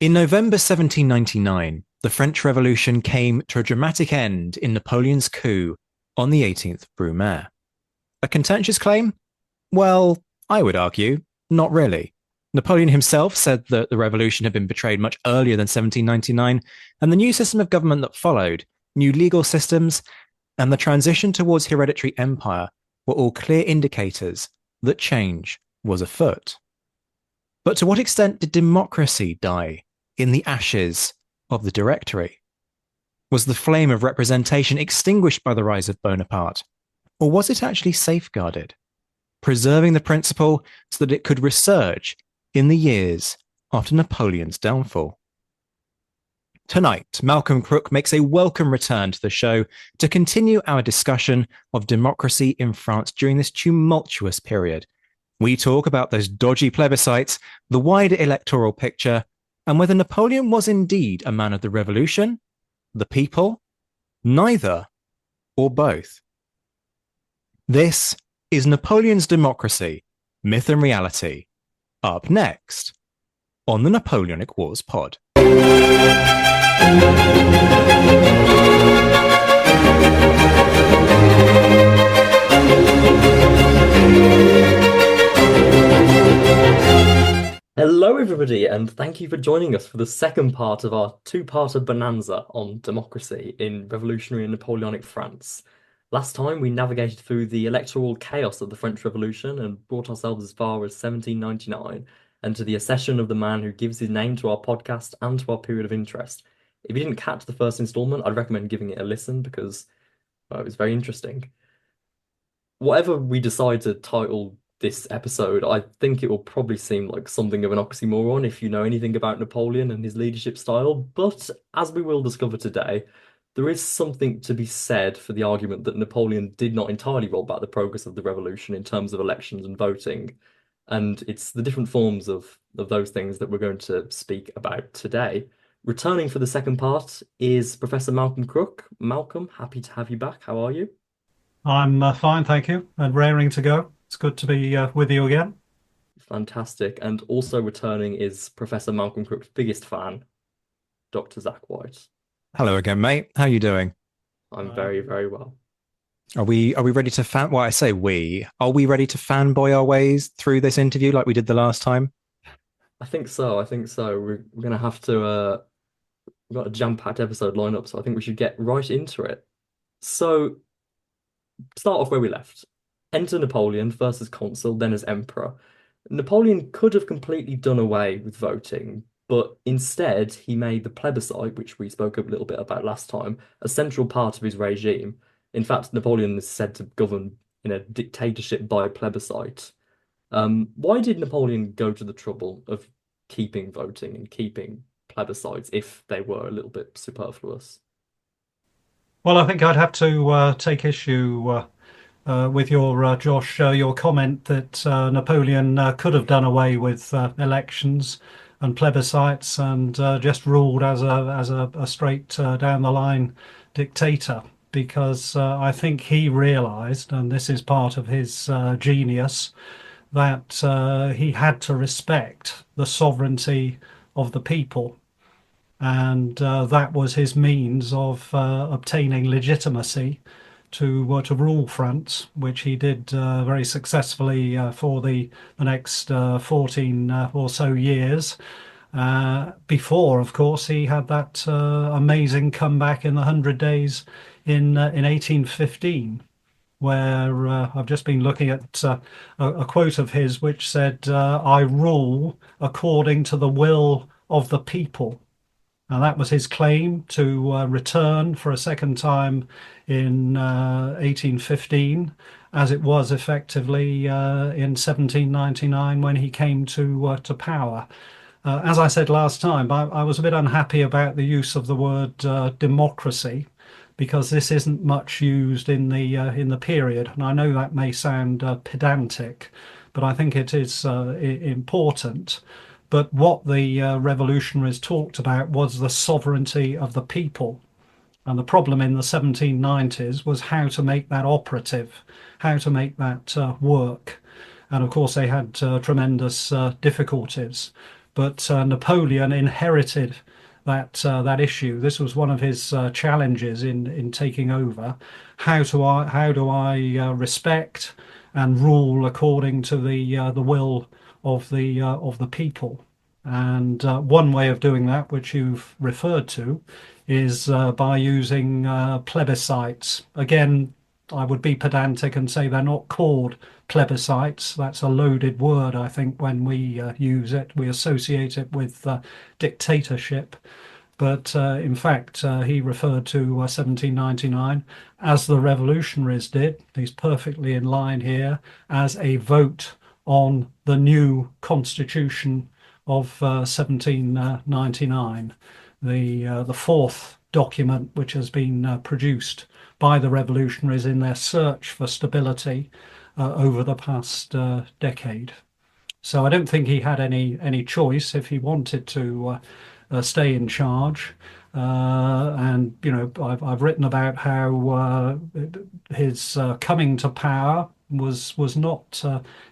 In November 1799, the French Revolution came to a dramatic end in Napoleon's coup on the 18th of Brumaire. A contentious claim? Well, I would argue, not really. Napoleon himself said that the revolution had been betrayed much earlier than 1799, and the new system of government that followed, new legal systems, and the transition towards hereditary empire were all clear indicators that change was afoot. But to what extent did democracy die in the ashes of the Directory? Was the flame of representation extinguished by the rise of Bonaparte? Or was it actually safeguarded, preserving the principle so that it could resurge in the years after Napoleon's downfall? Tonight, Malcolm Crook makes a welcome return to the show to continue our discussion of democracy in France during this tumultuous period. We talk about those dodgy plebiscites, the wider electoral picture, and whether Napoleon was indeed a man of the revolution, the people, neither, or both. This is Napoleon's Democracy, Myth and Reality, up next on the Napoleonic Wars pod. Hello everybody, and thank you for joining us for the second part of our two-parter bonanza on democracy in revolutionary and Napoleonic France. Last time we navigated through the electoral chaos of the French Revolution and brought ourselves as far as 1799 and to the accession of the man who gives his name to our podcast and to our period of interest. If you didn't catch the first installment, I'd recommend giving it a listen because it was very interesting. Whatever we decide to title this episode, I think it will probably seem like something of an oxymoron if you know anything about Napoleon and his leadership style, but as we will discover today, there is something to be said for the argument that Napoleon did not entirely roll back the progress of the revolution in terms of elections and voting, and it's the different forms of those things that we're going to speak about today. Returning for the second part is Professor Malcolm Crook. Malcolm, happy to have you back. How are you? I'm fine, thank you, and raring to go. It's good to be with you again. Fantastic. And also returning is Professor Malcolm Crook's biggest fan, Dr. Zach White. Hello again, mate. How are you doing? I'm very, very well. Are we ready to Well, I say we. Are we ready to fanboy our ways through this interview like we did the last time? I think so. We're gonna have to we've got a jam-packed episode lined up, so I think we should get right into it. So start off where we left. Enter Napoleon, first as consul, then as emperor. Napoleon could have completely done away with voting, but instead he made the plebiscite, which we spoke a little bit about last time, a central part of his regime. In fact, Napoleon is said to govern in a dictatorship by plebiscite. Why did Napoleon go to the trouble of keeping voting and keeping plebiscites if they were a little bit superfluous? Well, I think I'd have to take issue with your Josh, your comment that Napoleon could have done away with elections and plebiscites and just ruled as a straight down the line dictator, because I think he realised, and this is part of his genius, that he had to respect the sovereignty of the people. And that was his means of obtaining legitimacy to rule France, which he did very successfully for the next 14 or so years. Before, of course, he had that amazing comeback in the 100 Days in 1815, where I've just been looking at a quote of his which said, "I rule according to the will of the people." And that was his claim to return for a second time in 1815, as it was effectively in 1799 when he came to power. As I said last time, I was a bit unhappy about the use of the word democracy, because this isn't much used in the period. And I know that may sound pedantic, but I think it is important. But what the revolutionaries talked about was the sovereignty of the people. And the problem in the 1790s was how to make that operative, how to make that work. And of course, they had tremendous difficulties. but Napoleon inherited that issue. This was one of his challenges in taking over. How do I respect and rule according to the will of the people? And one way of doing that, which you've referred to, is by using plebiscites. Again, I would be pedantic and say they're not called plebiscites. That's a loaded word, I think, when we use it. We associate it with dictatorship. But in fact, he referred to 1799 as the revolutionaries did. He's perfectly in line here as a vote on the new constitution of 1799, the fourth document which has been produced by the revolutionaries in their search for stability over the past decade. So I don't think he had any choice if he wanted to stay in charge. And you know, I've written about how his coming to power was not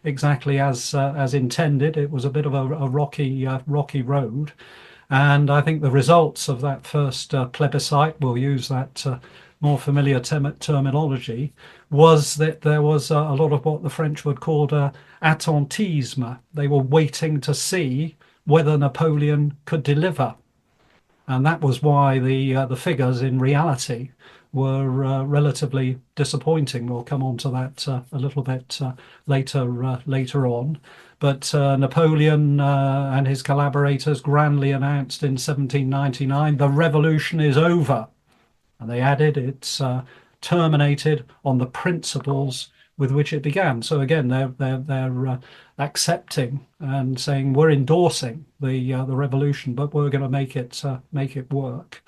exactly as intended. It was a bit of a rocky road. And I think the results of that first plebiscite, we'll use that more familiar terminology, was that there was a lot of what the French would call attentisme. They were waiting to see whether Napoleon could deliver. And that was why the figures in reality were relatively disappointing. We'll come on to that a little bit later on. But Napoleon and his collaborators grandly announced in 1799, the revolution is over. And they added it's terminated on the principles with which it began. So again, they're accepting and saying we're endorsing the revolution, but we're going to make it work.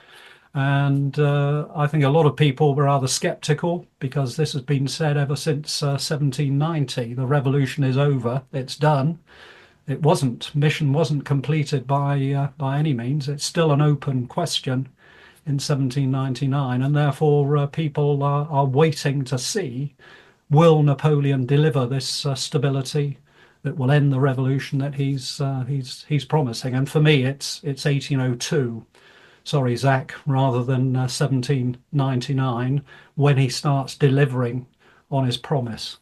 And I think a lot of people were rather skeptical because this has been said ever since 1790. The revolution is over, it's done. It wasn't. Mission wasn't completed by any means. It's still an open question in 1799, and therefore people are waiting to see, will Napoleon deliver this stability that will end the revolution that he's promising? And for me, it's 1802. Sorry, Zach, rather than 1799 when he starts delivering on his promise.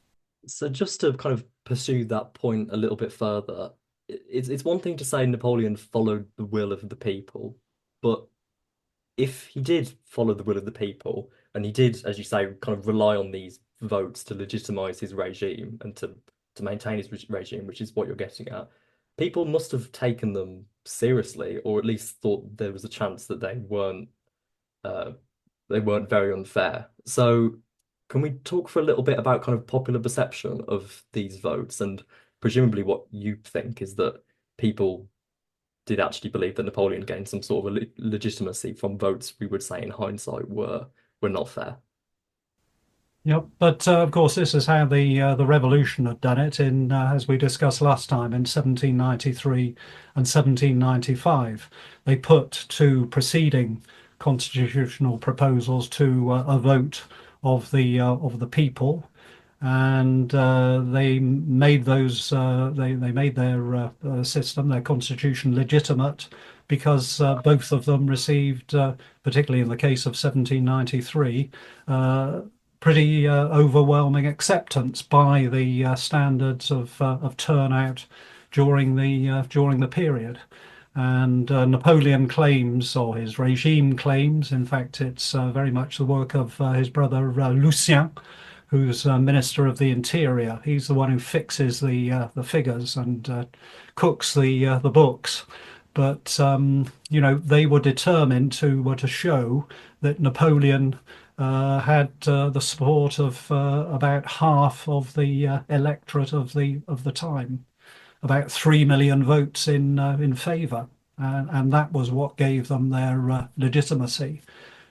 So just to kind of pursue that point a little bit further, it's one thing to say Napoleon followed the will of the people, but if he did follow the will of the people, and he did, as you say, kind of rely on these votes to legitimize his regime and to maintain his regime, which is what you're getting at, people must have taken them seriously, or at least thought there was a chance that uh, they weren't very unfair. So, can we talk for a little bit about kind of popular perception of these votes, and presumably what you think is that people did actually believe that Napoleon gained some sort of legitimacy from votes we would say in hindsight were not fair. Yep, but of course, this is how the revolution had done it in, as we discussed last time, in 1793 and 1795. They put two preceding constitutional proposals to a vote of the people, and they made those they made their system, their constitution, legitimate because both of them received, particularly in the case of 1793. Pretty overwhelming acceptance by the standards of turnout during the period. And Napoleon claims, or his regime claims, in fact, it's very much the work of his brother Lucien, who's Minister of the Interior. He's the one who fixes the figures and cooks the books. But you know, they were determined to show that Napoleon had the support of about half of the electorate of the time, about 3 million votes in favour, and that was what gave them their legitimacy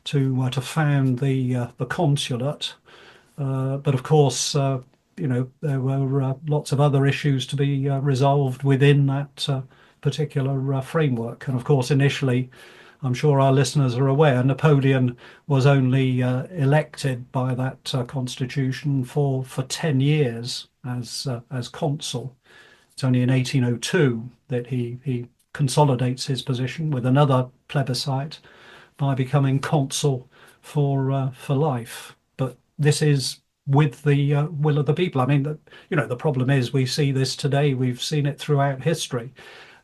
to found the consulate. But of course, you know, there were lots of other issues to be resolved within that particular framework, and of course, initially, I'm sure our listeners are aware, Napoleon was only elected by that constitution for 10 years as consul. It's only in 1802 that he consolidates his position with another plebiscite by becoming consul for life. But this is with the will of the people. I mean, the problem is we see this today. We've seen it throughout history.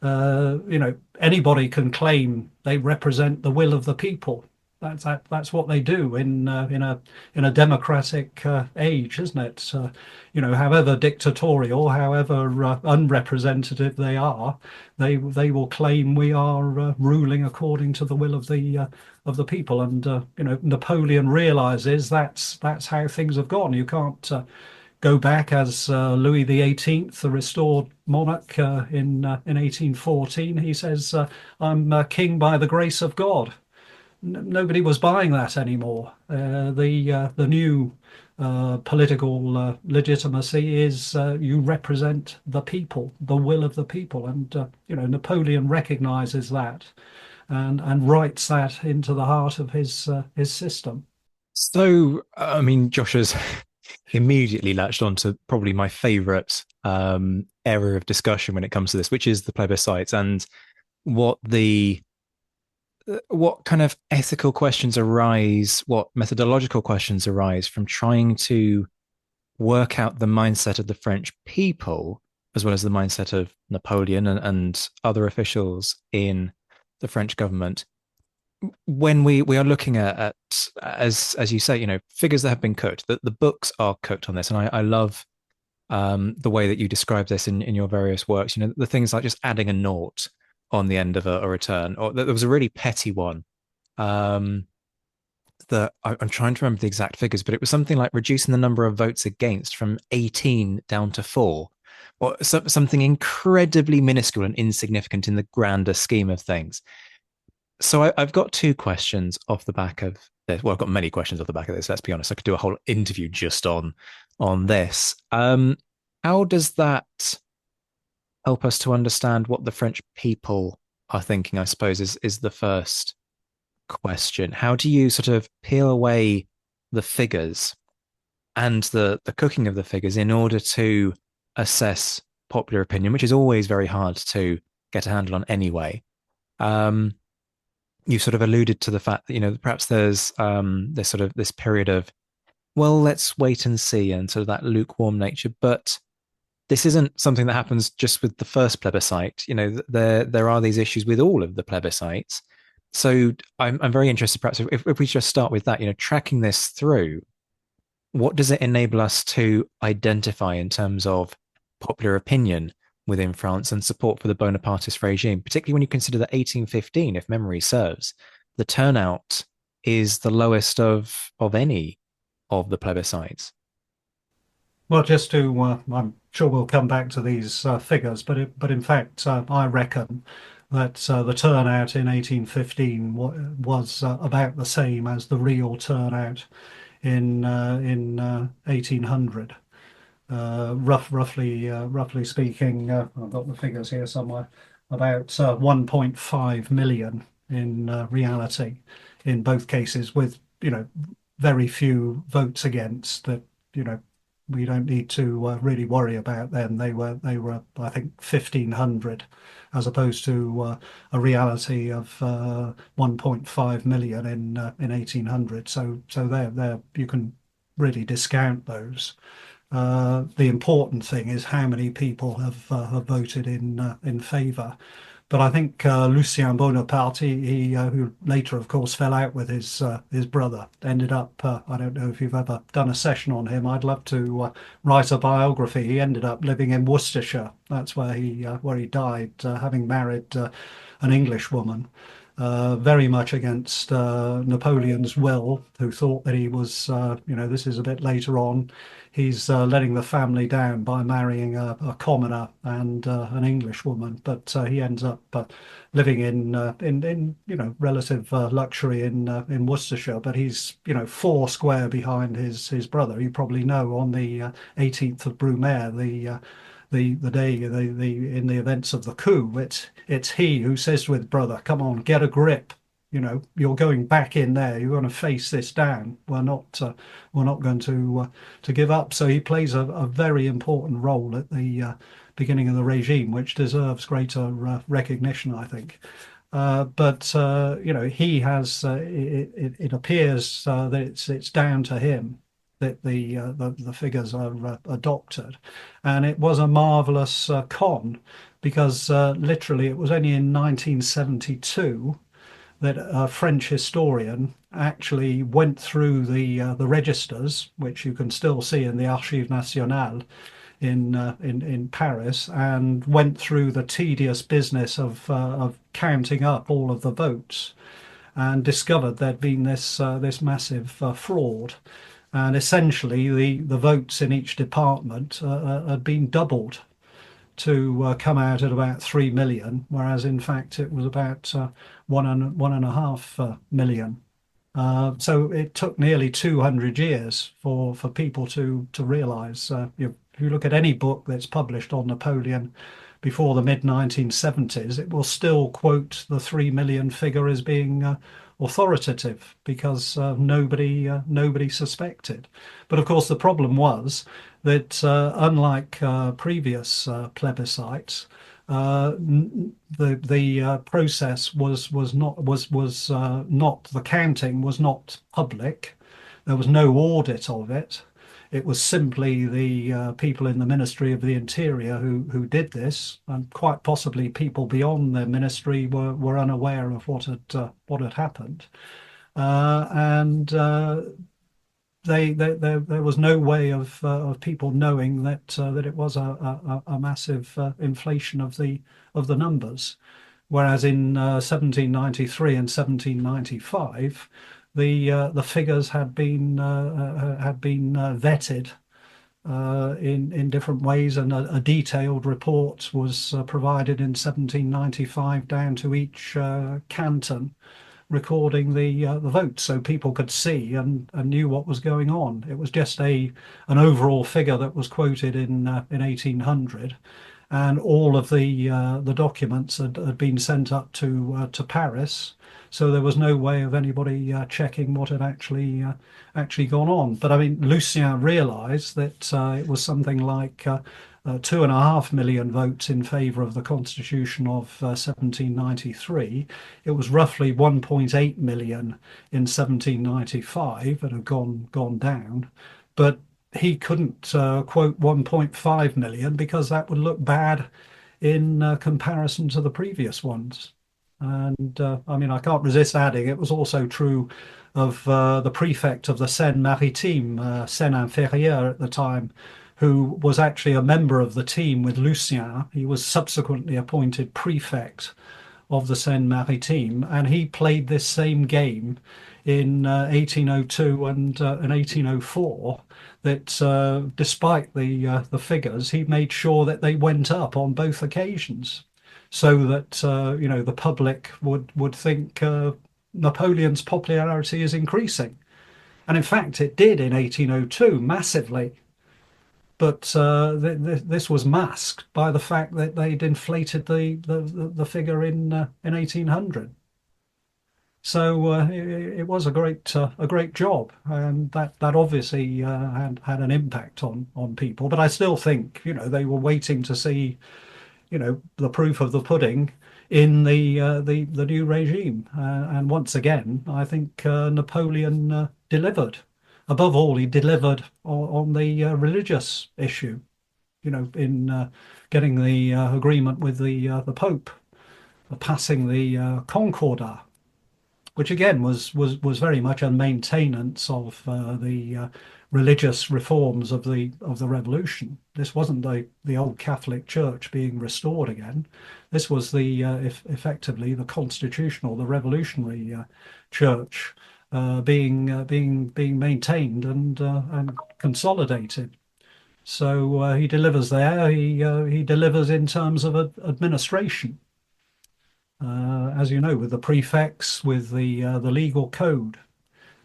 Anybody can claim they represent the will of the people. That's what they do in a democratic age, isn't it? However dictatorial, however unrepresentative they are, they will claim we are ruling according to the will of the people. And Napoleon realizes that's how things have gone. You can't go back as Louis XVIII, the restored monarch in 1814. He says, "I'm king by the grace of God." Nobody was buying that anymore. The new political legitimacy is you represent the people, the will of the people, and Napoleon recognizes that and writes that into the heart of his system. So, I mean, Josh has immediately latched on to probably my favorite area of discussion when it comes to this, which is the plebiscites and what the what kind of ethical questions arise, what methodological questions arise from trying to work out the mindset of the French people, as well as the mindset of Napoleon and other officials in the French government. When we are looking at as you say, figures that have been cooked, that the books are cooked on this, and I love the way that you describe this in your various works. The things like just adding a naught on the end of a return, or there was a really petty one um, that I'm trying to remember the exact figures, but it was something like reducing the number of votes against from 18 down to 4, or something incredibly minuscule and insignificant in the grander scheme of things. So I've got two questions off the back of this. Well, I've got many questions off the back of this. Let's be honest. I could do a whole interview just on this. How does that help us to understand what the French people are thinking? I suppose is the first question. How do you sort of peel away the figures and the cooking of the figures in order to assess popular opinion, which is always very hard to get a handle on anyway? You sort of alluded to the fact that perhaps there's this period of, well, let's wait and see, and sort of that lukewarm nature. But this isn't something that happens just with the first plebiscite. There are these issues with all of the plebiscites. So I'm very interested, perhaps, if we just start with that. Tracking this through, what does it enable us to identify in terms of popular opinion within France and support for the Bonapartist regime, particularly when you consider that 1815, if memory serves, the turnout is the lowest of any of the plebiscites. Well, just to, I'm sure we'll come back to these figures, but in fact, I reckon that the turnout in 1815 was about the same as the real turnout in 1800. Roughly speaking, I've got the figures here somewhere, about 1.5 million in reality, in both cases, with very few votes against. That we don't need to really worry about them. They were I think 1,500, as opposed to a reality of 1.5 million in 1800. So there you can really discount those. The important thing is how many people have voted in favour. But I think Lucien Bonaparte, who later, of course, fell out with his brother, ended up. I don't know if you've ever done a session on him. I'd love to write a biography. He ended up living in Worcestershire. That's where he died, having married an English woman. Very much against Napoleon's will, who thought that he was, this is a bit later on, he's letting the family down by marrying a commoner and an English woman. But he ends up living in relative luxury in Worcestershire. But he's four square behind his brother. You probably know on the 18th of Brumaire, the day in the events of the coup, it's he who says to his brother, "Come on, get a grip. You're going back in there. You're going to face this down. We're not going to give up." So he plays a very important role at the beginning of the regime, which deserves greater recognition, I think. But he has. It appears that it's down to him that the figures are adopted, and it was a marvelous con, because literally it was only in 1972 that a French historian actually went through the registers, which you can still see in the Archives Nationales in Paris, and went through the tedious business of counting up all of the votes, and discovered there'd been this massive fraud, and essentially the votes in each department had been doubled to come out at about 3 million, whereas in fact it was about 1.5 million. So it took nearly 200 years for people to realise. If you look at any book that's published on Napoleon before the mid 1970s, it will still quote the 3 million figure as being authoritative, because nobody suspected. But of course, the problem was that unlike previous plebiscites, the process was not, the counting was not public. There was no audit of it. It was simply the people in the Ministry of the Interior who did this, and quite possibly people beyond their ministry were unaware of what had happened, and there was no way of people knowing that it was a massive inflation of the numbers. Whereas in 1793 and 1795, the figures had been vetted in different ways, and a detailed report was provided in 1795 down to each canton, recording the votes, so people could see and knew what was going on. It was just an overall figure that was quoted in 1800, and all of the documents had been sent up to Paris, so there was no way of anybody checking what had actually gone on. But I mean, Lucien realised that it was something like 2.5 million votes in favour of the Constitution of 1793. It was roughly 1.8 million in 1795, and had gone down. But he couldn't quote 1.5 million because that would look bad in comparison to the previous ones. And I mean, I can't resist adding, it was also true of the prefect of the Seine-Maritime, Seine-Inférieure at the time, who was actually a member of the team with Lucien. He was subsequently appointed prefect of the Seine-Maritime, and he played this same game in 1802 and 1804. That despite the figures, he made sure that they went up on both occasions, so that the public would think Napoleon's popularity is increasing, and in fact it did in 1802 massively. But this was masked by the fact that they'd inflated the figure in 1800. So it was a great job, and that obviously had an impact on people. But I still think they were waiting to see the proof of the pudding in the new regime. And once again, I think Napoleon delivered. Above all, he delivered on the religious issue, in getting the agreement with the Pope, passing the Concordat, which again was very much a maintenance of the religious reforms of the revolution. This wasn't the old Catholic Church being restored again. This was effectively the constitutional, the revolutionary church being maintained and consolidated. So he delivers there. He delivers in terms of administration. As you know, with the prefects, with the legal code.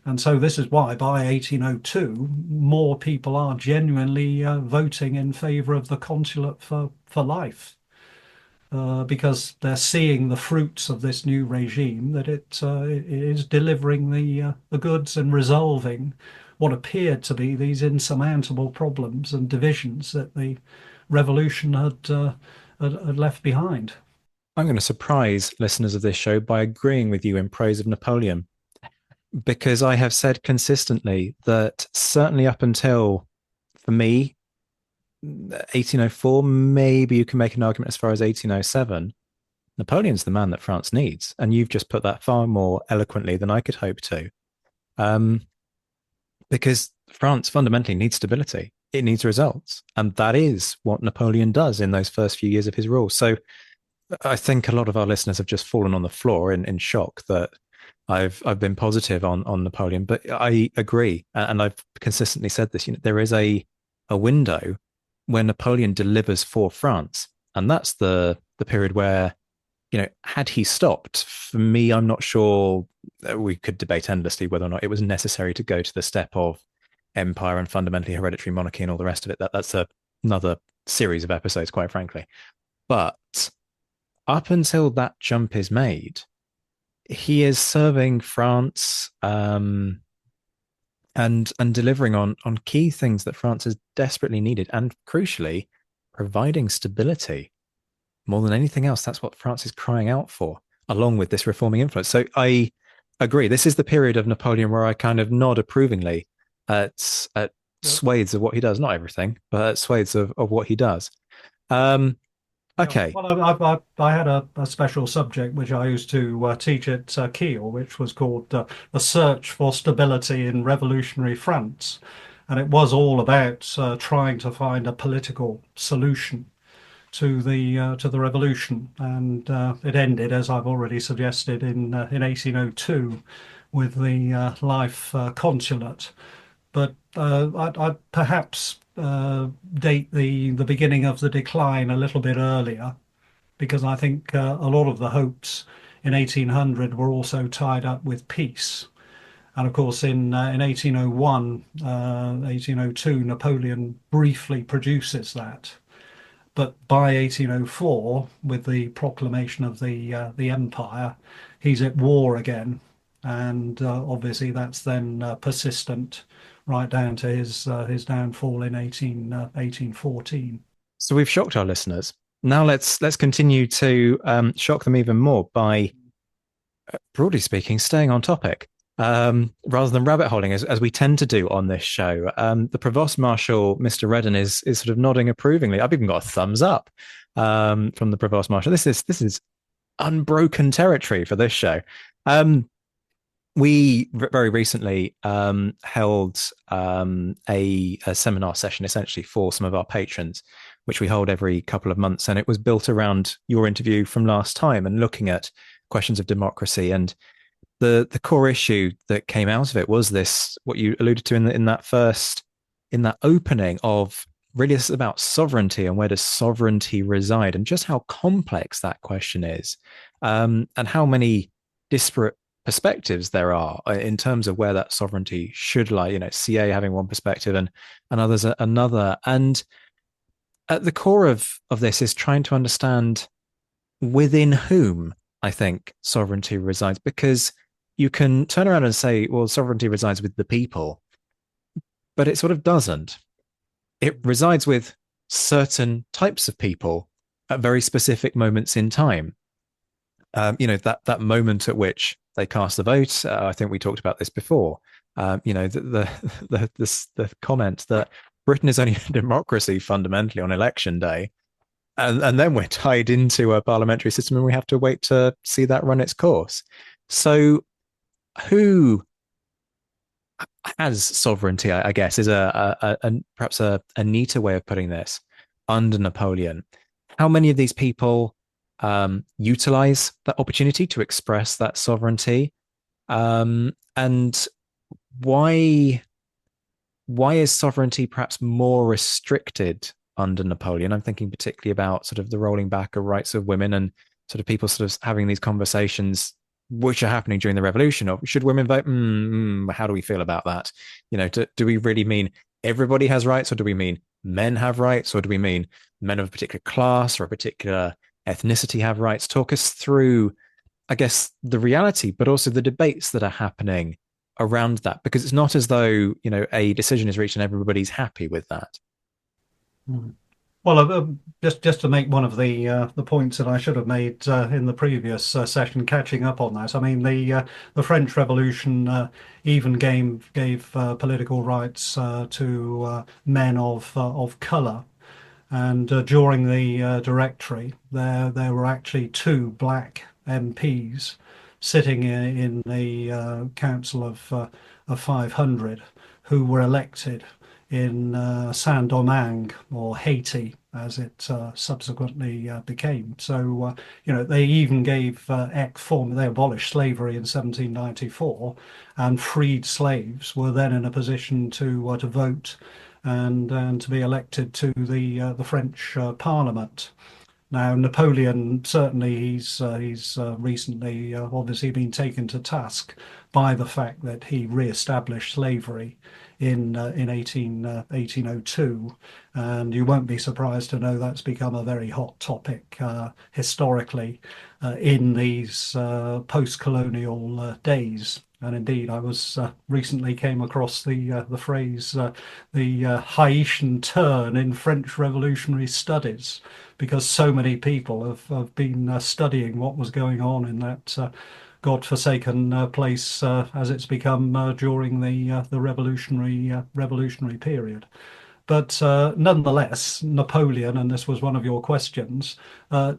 And so this is why by 1802, more people are genuinely voting in favour of the consulate for life, because they're seeing the fruits of this new regime, that it is delivering the goods and resolving what appeared to be these insurmountable problems and divisions that the revolution had left behind. I'm going to surprise listeners of this show by agreeing with you in praise of Napoleon, because I have said consistently that certainly up until, for me, 1804, maybe you can make an argument as far as 1807, Napoleon's the man that France needs. And you've just put that far more eloquently than I could hope to. Um, because France fundamentally needs stability. It needs results. And that is what Napoleon does in those first few years of his rule. So I think a lot of our listeners have just fallen on the floor in shock that I've been positive on Napoleon. But I agree. And I've consistently said this, there is a window where Napoleon delivers for France. And that's the period where, had he stopped, for me, I'm not sure. We could debate endlessly whether or not it was necessary to go to the step of empire and fundamentally hereditary monarchy and all the rest of it. That's another series of episodes, quite frankly. But up until that jump is made, he is serving France, and delivering on key things that France has desperately needed, and crucially, providing stability. More than anything else, that's what France is crying out for, along with this reforming influence. So I agree. This is the period of Napoleon where I kind of nod approvingly at swathes of what he does. Not everything, but at swathes of what he does. Yeah, Okay. well, I had a special subject which I used to teach at Kiel, which was called "The Search for Stability in Revolutionary France," and it was all about trying to find a political solution to the revolution, and it ended, as I've already suggested, in 1802 with the life consulate. But I'd perhaps date the beginning of the decline a little bit earlier, because I think a lot of the hopes in 1800 were also tied up with peace. And of course, in 1801, 1802, Napoleon briefly produces that. But by 1804, with the proclamation of the empire, he's at war again, and obviously that's then persistent right down to his downfall in 1814. So we've shocked our listeners. Now let's continue to shock them even more by, broadly speaking, staying on topic, rather than rabbit holing, as we tend to do on this show. The Provost Marshal, Mr. Redden, is sort of nodding approvingly. I've even got a thumbs up from the Provost Marshal. This is unbroken territory for this show. We very recently held a seminar session, essentially for some of our patrons, which we hold every couple of months, and it was built around your interview from last time and looking at questions of democracy. And the core issue that came out of it was this, what you alluded to in that opening of, really, this is about sovereignty and where does sovereignty reside, and just how complex that question is, and how many disparate perspectives there are in terms of where that sovereignty should lie. CA having one perspective and others another. And at the core of this is trying to understand within whom, I think, sovereignty resides, because you can turn around and say, well, sovereignty resides with the people, but it sort of doesn't. It resides with certain types of people at very specific moments in time. That moment at which they cast the vote. I think we talked about this before. The comment that Britain is only a democracy fundamentally on election day, and then we're tied into a parliamentary system, and we have to wait to see that run its course. So, who has sovereignty, I guess, is perhaps a neater way of putting this under Napoleon. How many of these people utilize that opportunity to express that sovereignty, and why is sovereignty perhaps more restricted under Napoleon? I'm thinking particularly about sort of the rolling back of rights of women, and sort of people sort of having these conversations which are happening during the revolution of, should women vote? How do we feel about that? Do we really mean everybody has rights, or do we mean men have rights, or do we mean men of a particular class or a particular ethnicity have rights? Talk us through, I guess, the reality, but also the debates that are happening around that, because it's not as though, a decision is reached and everybody's happy with that. Mm. Well, just to make one of the points that I should have made in the previous session, catching up on that. I mean, the French Revolution even gave political rights to men of colour. And during the Directory, there were actually two black MPs sitting in the Council of 500 who were elected in Saint-Domingue, or Haiti, as it subsequently became. So, they even gave form. They abolished slavery in 1794, and freed slaves were then in a position to vote and to be elected to the French Parliament. Now, Napoleon, certainly he's recently obviously been taken to task by the fact that he re-established slavery in 1802, and you won't be surprised to know that's become a very hot topic historically in these post-colonial days. And indeed, I was recently came across the phrase the Haitian turn in French revolutionary studies, because so many people have been studying what was going on in that godforsaken place as it's become during the revolutionary period. But nonetheless, Napoleon, and this was one of your questions,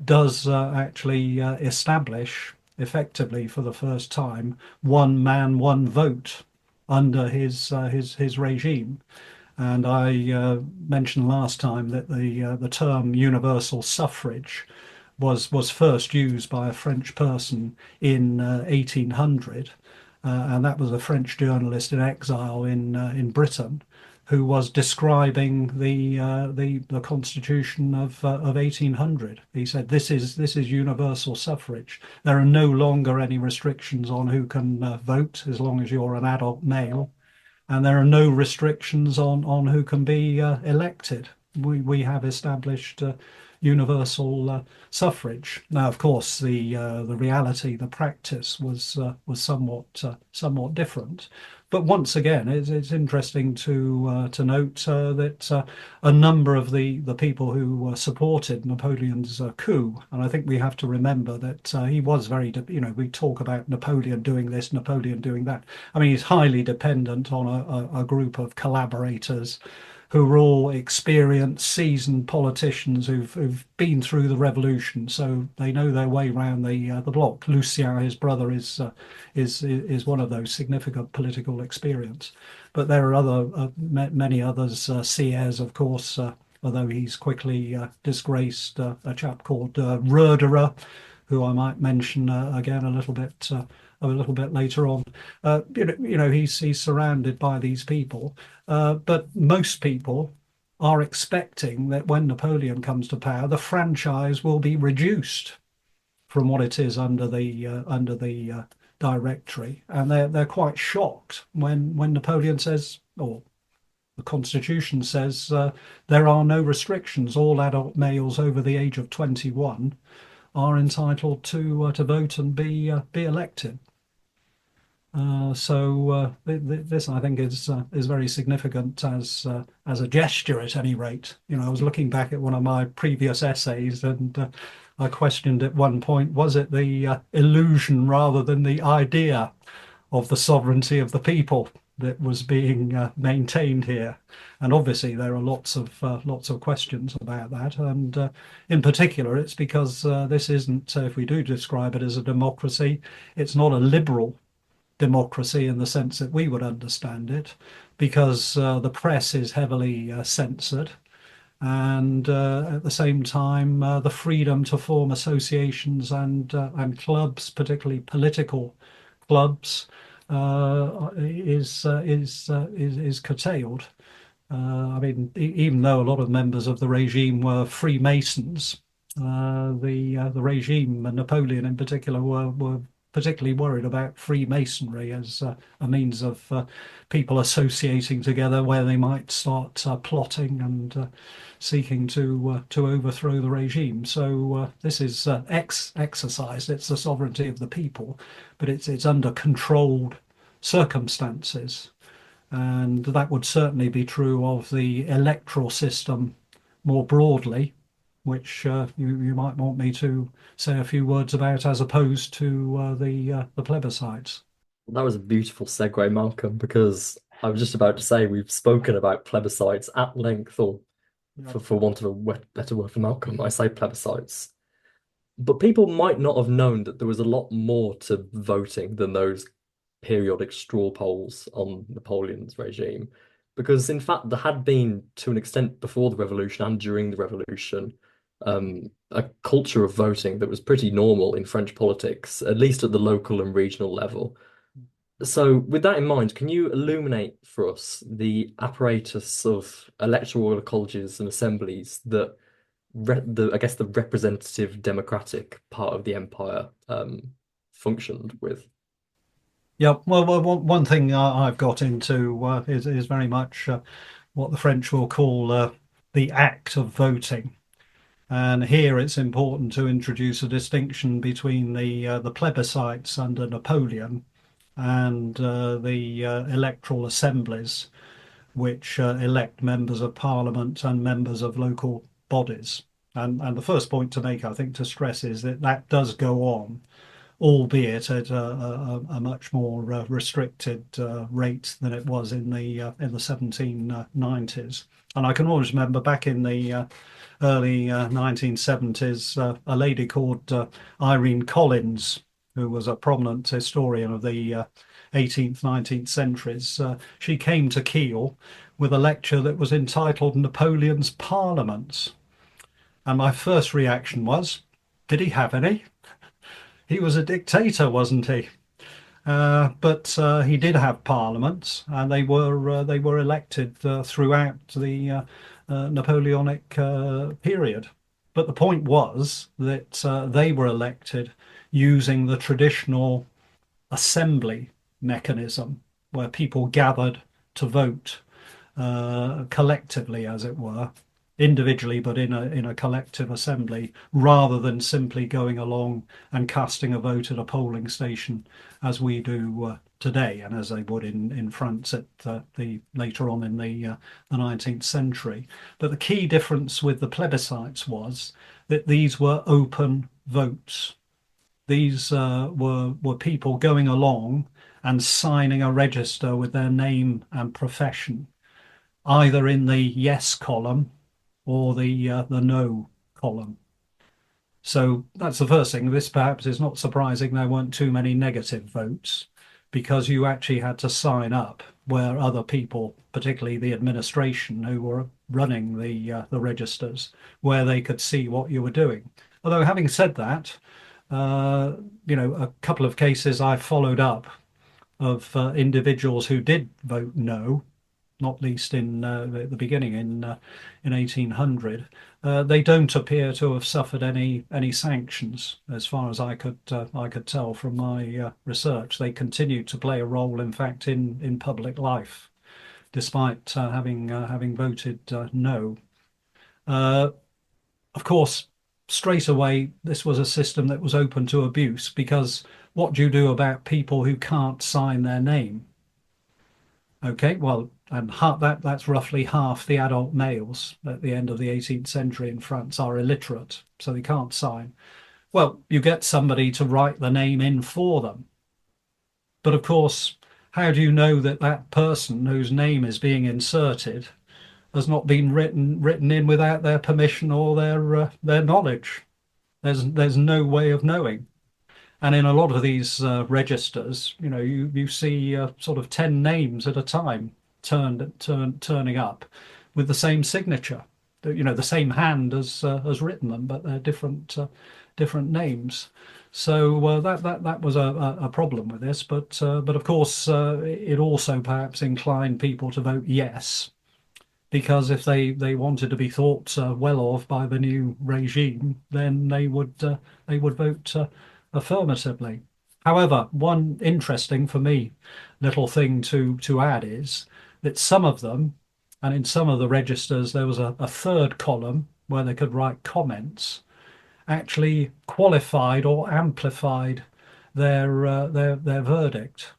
does actually establish effectively for the first time one man, one vote under his regime. And I mentioned last time that the term universal suffrage was first used by a French person in 1800, and that was a French journalist in exile in Britain, who was describing the Constitution of 1800. He said, "This is universal suffrage. There are no longer any restrictions on who can vote as long as you're an adult male, and there are no restrictions on who can be elected. We have established universal suffrage." Now, of course, the reality, the practice was somewhat different. But once again, it's interesting to note that a number of the people who supported Napoleon's coup, and I think we have to remember that he was very, we talk about Napoleon doing this, Napoleon doing that. I mean, he's highly dependent on a group of collaborators who are all experienced, seasoned politicians who've been through the revolution, so they know their way around the block. Lucien, his brother, is one of those significant political experience. But there are many others. Sieyès, of course, although he's quickly disgraced. A chap called Roederer, who I might mention again a little bit later on. He's surrounded by these people, but most people are expecting that when Napoleon comes to power, the franchise will be reduced from what it is under the Directory, and they're quite shocked when Napoleon says, or the Constitution says, there are no restrictions. All adult males over the age of 21 are entitled to vote and be elected. So this, I think, is very significant as a gesture, at any rate. I was looking back at one of my previous essays, and I questioned at one point: was it the illusion rather than the idea of the sovereignty of the people that was being maintained here? And obviously, there are lots of questions about that, and in particular, it's because this isn't, if we do describe it as a democracy, it's not a liberal democracy in the sense that we would understand it, because the press is heavily censored, and at the same time, the freedom to form associations and clubs, particularly political clubs, is curtailed. I mean, even though a lot of members of the regime were Freemasons, the regime, and Napoleon in particular, were particularly worried about Freemasonry as a means of people associating together where they might start plotting and seeking to overthrow the regime. So this is exercised. It's the sovereignty of the people, but it's under controlled circumstances. And that would certainly be true of the electoral system more broadly, which you might want me to say a few words about as opposed to the plebiscites. That was a beautiful segue, Malcolm, because I was just about to say we've spoken about plebiscites at length, or Yeah. for want of a better word for Malcolm, I say plebiscites. But people might not have known that there was a lot more to voting than those periodic straw polls on Napoleon's regime. Because in fact, there had been, to an extent before the revolution and during the revolution, a culture of voting that was pretty normal in French politics, at least at the local and regional level. So, with that in mind, can you illuminate for us the apparatus of electoral colleges and assemblies that I guess the representative democratic part of the empire functioned with? Yeah, well, one thing I've got into is very much what the French will call the act of voting. And here it's important to introduce a distinction between the plebiscites under Napoleon and the electoral assemblies, which elect members of parliament and members of local bodies. And the first point to make, I think, to stress is that that does go on, albeit at a much more restricted rate than it was in the 1790s. And I can always remember back in the early 1970s, a lady called Irene Collins, who was a prominent historian of the 18th, 19th centuries. She came to Kiel with a lecture that was entitled Napoleon's Parliaments. And my first reaction was, did he have any? He was a dictator, wasn't he? But he did have parliaments, and they were elected throughout the Napoleonic period. But the point was that they were elected using the traditional assembly mechanism, where people gathered to vote collectively, as it were, individually, but in a collective assembly, rather than simply going along and casting a vote at a polling station, as we do today, and as they would in France at the later on in the 19th century. But the key difference with the plebiscites was that these were open votes. These were people going along and signing a register with their name and profession, either in the yes column or the no column. So that's the first thing. This perhaps is not surprising. There weren't too many negative votes because you actually had to sign up where other people, particularly the administration who were running the registers, where they could see what you were doing. Although having said that, a couple of cases I followed up of individuals who did vote no, not least in the beginning in 1800. They don't appear to have suffered any sanctions, as far as I could tell from my research. They continued to play a role, in fact, in public life, despite having voted no. Of course, straight away, this was a system that was open to abuse because what do you do about people who can't sign their name? Okay, well, and that's roughly half the adult males at the end of the 18th century in France are illiterate, so they can't sign. Well, you get somebody to write the name in for them. But of course, how do you know that that person whose name is being inserted has not been written in without their permission or their knowledge? There's no way of knowing. And in a lot of these registers, you see sort of 10 names at a time turning up with the same signature. The same hand has written them, but they're different names. So that was a problem with this. But of course, it also perhaps inclined people to vote yes, because if they wanted to be thought well of by the new regime, then they would vote affirmatively. However, one interesting for me little thing to add is that some of them, and in some of the registers, there was a third column where they could write comments, actually qualified or amplified their verdict.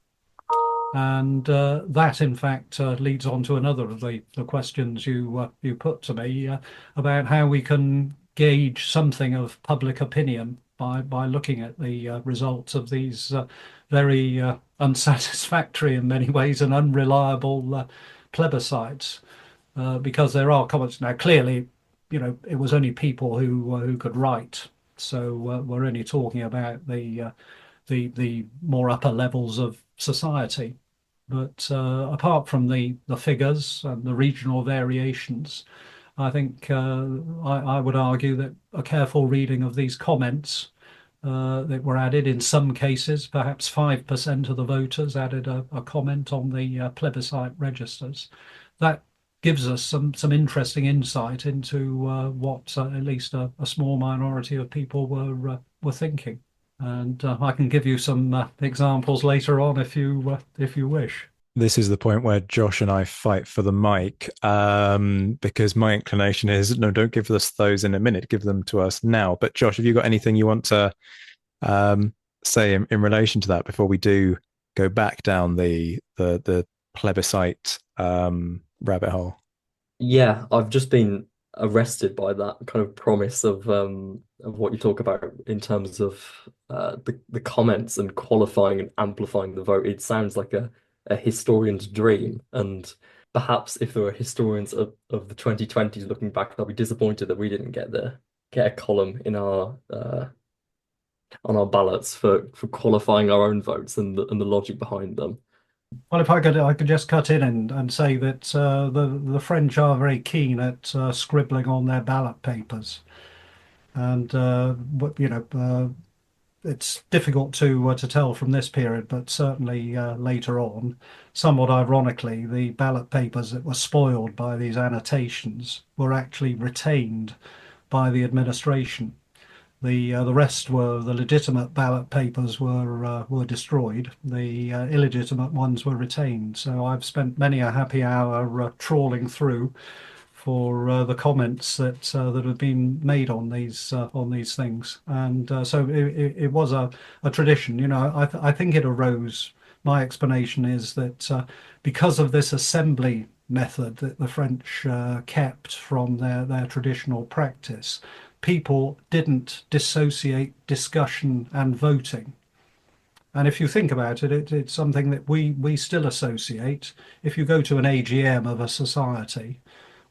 And that, in fact, leads on to another of the questions you put to me about how we can gauge something of public opinion by looking at the results of these very unsatisfactory in many ways and unreliable plebiscites. Because there are comments now. Clearly, it was only people who could write, so we're only talking about the more upper levels of society. But apart from the figures and the regional variations, I think I would argue that a careful reading of these comments that were added in some cases, perhaps 5% of the voters added a comment on the plebiscite registers. That gives us some interesting insight into what at least a small minority of people were thinking. And I can give you some examples later on if you wish. This is the point where Josh and I fight for the mic, because my inclination is no, don't give us those in a minute, give them to us now. But Josh, have you got anything you want to um, say in relation to that before we do go back down the plebiscite rabbit hole? Yeah, I've just been arrested by that kind of promise of what you talk about in terms of the comments and qualifying and amplifying the vote. It sounds like a historian's dream, and perhaps if there were historians of the 2020s looking back, they'll be disappointed that we didn't get a column in our on our ballots for qualifying our own votes and the logic behind them. Well, if I could just cut in and say that the French are very keen at scribbling on their ballot papers, and it's difficult to tell from this period, but certainly later on, somewhat ironically, the ballot papers that were spoiled by these annotations were actually retained by the administration. The rest were the legitimate ballot papers were destroyed. The illegitimate ones were retained. So I've spent many a happy hour trawling through for the comments that have been made on these things, and so it was a tradition. I think it arose. My explanation is that because of this assembly method that the French kept from their traditional practice, people didn't dissociate discussion and voting. And if you think about it, it's something that we still associate. If you go to an AGM of a society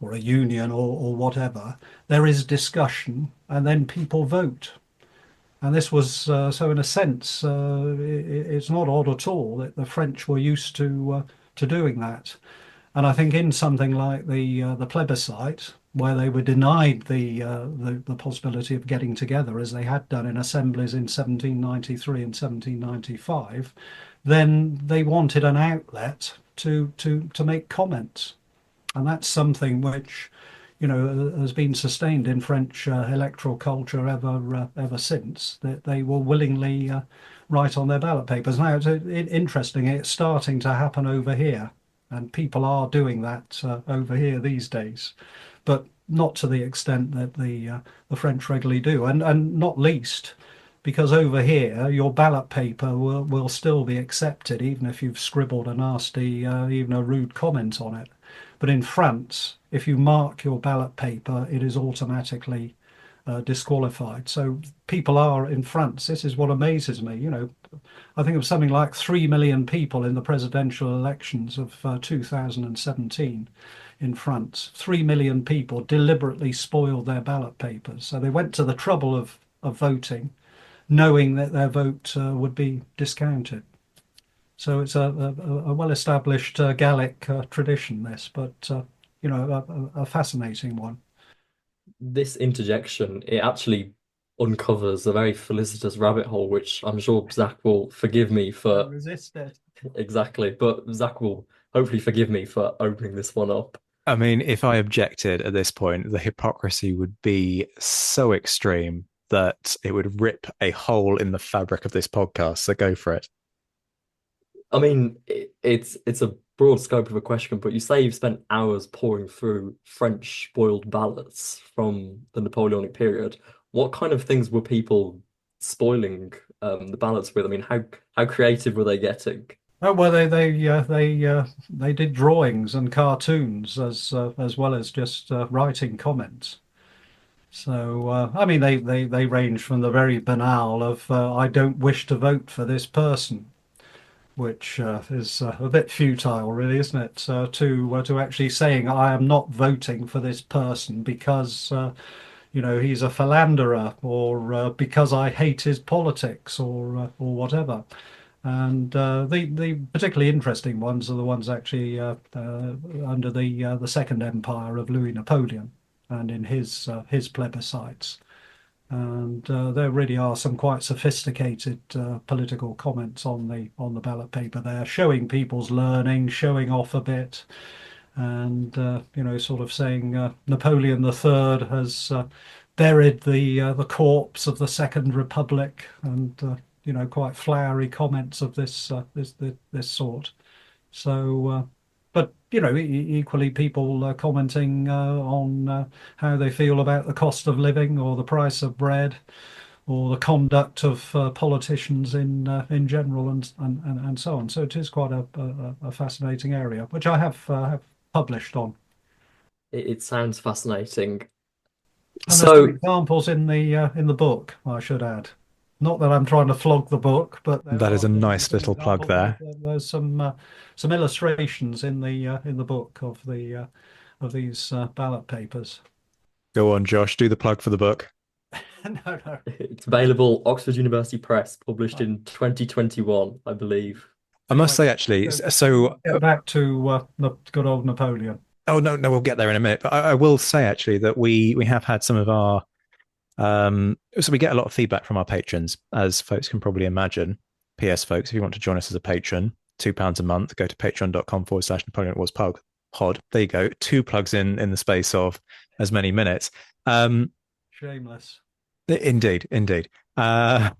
or a union or whatever, there is discussion and then people vote. And this was so in a sense, it's not odd at all that the French were used to doing that. And I think in something like the plebiscite, where they were denied the possibility of getting together as they had done in assemblies in 1793 and 1795, then they wanted an outlet to make comments. And that's something which, has been sustained in French electoral culture ever since. That they will willingly write on their ballot papers. Now, interesting, it's starting to happen over here, and people are doing that over here these days, but not to the extent that the French regularly do, and not least because over here your ballot paper will still be accepted even if you've scribbled a nasty, even a rude comment on it. But in France, if you mark your ballot paper, it is automatically disqualified. So people are in France. This is what amazes me. I think it was something like 3 million people in the presidential elections of 2017 in France. 3 million people deliberately spoiled their ballot papers. So they went to the trouble of voting, knowing that their vote would be discounted. So it's a well-established Gallic tradition, this, but a fascinating one. This interjection, it actually uncovers a very felicitous rabbit hole, which I'm sure Zach will forgive me for Resist it. exactly, but Zach will hopefully forgive me for opening this one up. I mean, if I objected at this point, the hypocrisy would be so extreme that it would rip a hole in the fabric of this podcast. So go for it. I mean, it's a broad scope of a question, but you say you've spent hours pouring through French spoiled ballots from the Napoleonic period. What kind of things were people spoiling the ballots with? I mean, how creative were they getting? Oh well, they did drawings and cartoons as well as just writing comments. So I mean, they range from the very banal of "I don't wish to vote for this person," which is a bit futile, really, isn't it? To actually saying I am not voting for this person because he's a philanderer, or because I hate his politics, or whatever. And the particularly interesting ones are the ones actually under the Second Empire of Louis Napoleon, and in his plebiscites. And there really are some quite sophisticated political comments on the ballot paper there, showing people's learning, showing off a bit, and sort of saying Napoleon III has buried the corpse of the Second Republic, and quite flowery comments of this sort. So, but equally people commenting on how they feel about the cost of living, or the price of bread, or the conduct of politicians in general, and so on. So it is quite a fascinating area, which I have published on. It sounds fascinating. And there's some So examples in the book, I should add. Not that I'm trying to flog the book, but there That is are a nice some little plug examples. there. There's some illustrations in the book of these ballot papers. Go on, Josh, do the plug for the book. No, no. it's available, Oxford University Press, published in 2021, I believe. I must Anyway, say, actually, so get back to good old Napoleon. oh no, no, we'll get there in a minute. But I will say actually that we have had some of our so we get a lot of feedback from our patrons, as folks can probably imagine. PS folks, if you want to join us as a patron, £2 a month, go to patreon.com/Napoleon Wars pod. There you go. Two plugs in the space of as many minutes. Shameless. Indeed, indeed. Uh,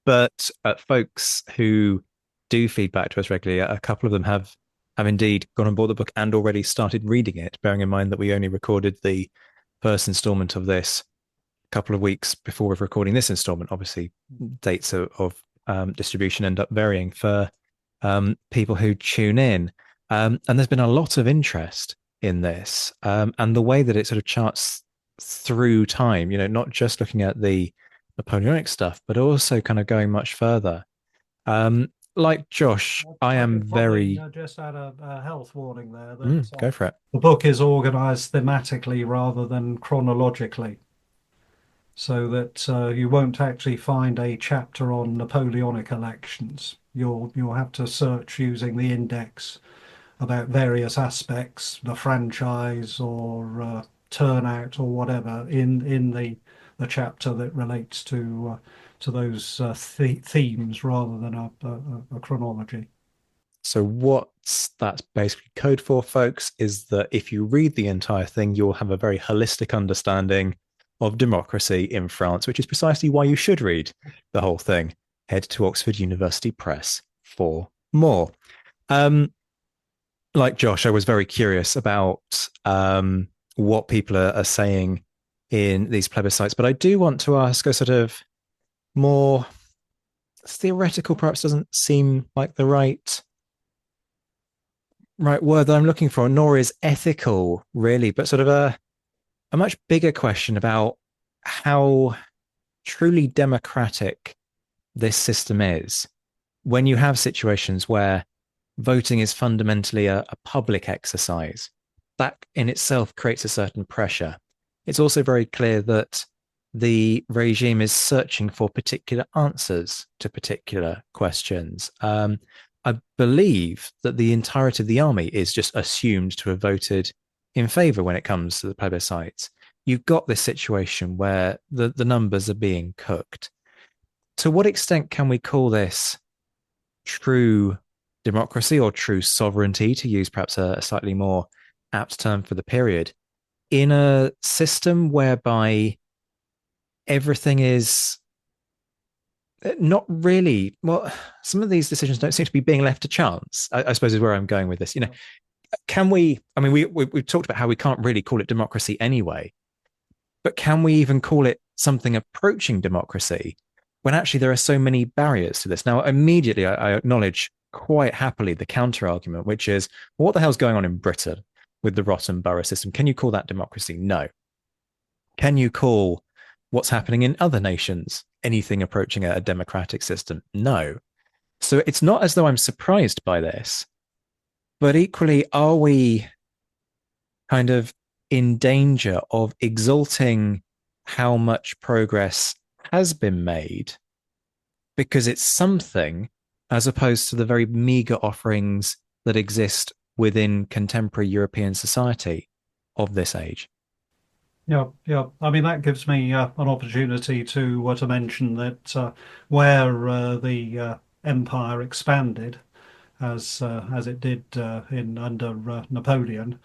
but folks who do feedback to us regularly, a couple of them have indeed gone on board the book and already started reading it, bearing in mind that we only recorded the first installment of this a couple of weeks before we're recording this installment. Obviously, dates of distribution end up varying for people who tune in. And there's been a lot of interest in this, and the way that it sort of charts through time, not just looking at the Napoleonic stuff, but also kind of going much further. Like Josh, I I am could probably very just add a health warning there that go for it. the book is organized thematically rather than chronologically, so that you won't actually find a chapter on Napoleonic elections. You'll have to search using the index about various aspects, the franchise, or turnout, or whatever, in the chapter that relates to those themes, rather than a chronology. So what that's basically code for, folks, is that if you read the entire thing, you'll have a very holistic understanding of democracy in France, which is precisely why you should read the whole thing. Head to Oxford University Press for more. Like Josh, I was very curious about what people are saying in these plebiscites, but I do want to ask a sort of more theoretical, perhaps doesn't seem like the right word that I'm looking for, nor is ethical really, but sort of a much bigger question about how truly democratic this system is when you have situations where voting is fundamentally a public exercise. That in itself creates a certain pressure. It's also very clear that the regime is searching for particular answers to particular questions. I believe that the entirety of the army is just assumed to have voted in favor when it comes to the plebiscites. You've got this situation where the numbers are being cooked. To what extent can we call this true democracy or true sovereignty, to use perhaps a slightly more apt term for the period, in a system whereby everything is not really, well, some of these decisions don't seem to be being left to chance, I suppose is where I'm going with this. Can we, I mean, we've talked about how we can't really call it democracy anyway, but can we even call it something approaching democracy when actually there are so many barriers to this? Now, immediately I acknowledge quite happily the counter argument, which is, what the hell's going on in Britain with the rotten borough system? Can you call that democracy? No. Can you call what's happening in other nations anything approaching a democratic system? No. So it's not as though I'm surprised by this, but equally, are we kind of in danger of exalting how much progress has been made because it's something as opposed to the very meager offerings that exist within contemporary European society of this age? Yeah, yeah. I mean, that gives me an opportunity to mention that where the empire expanded, as it did in under Napoleon,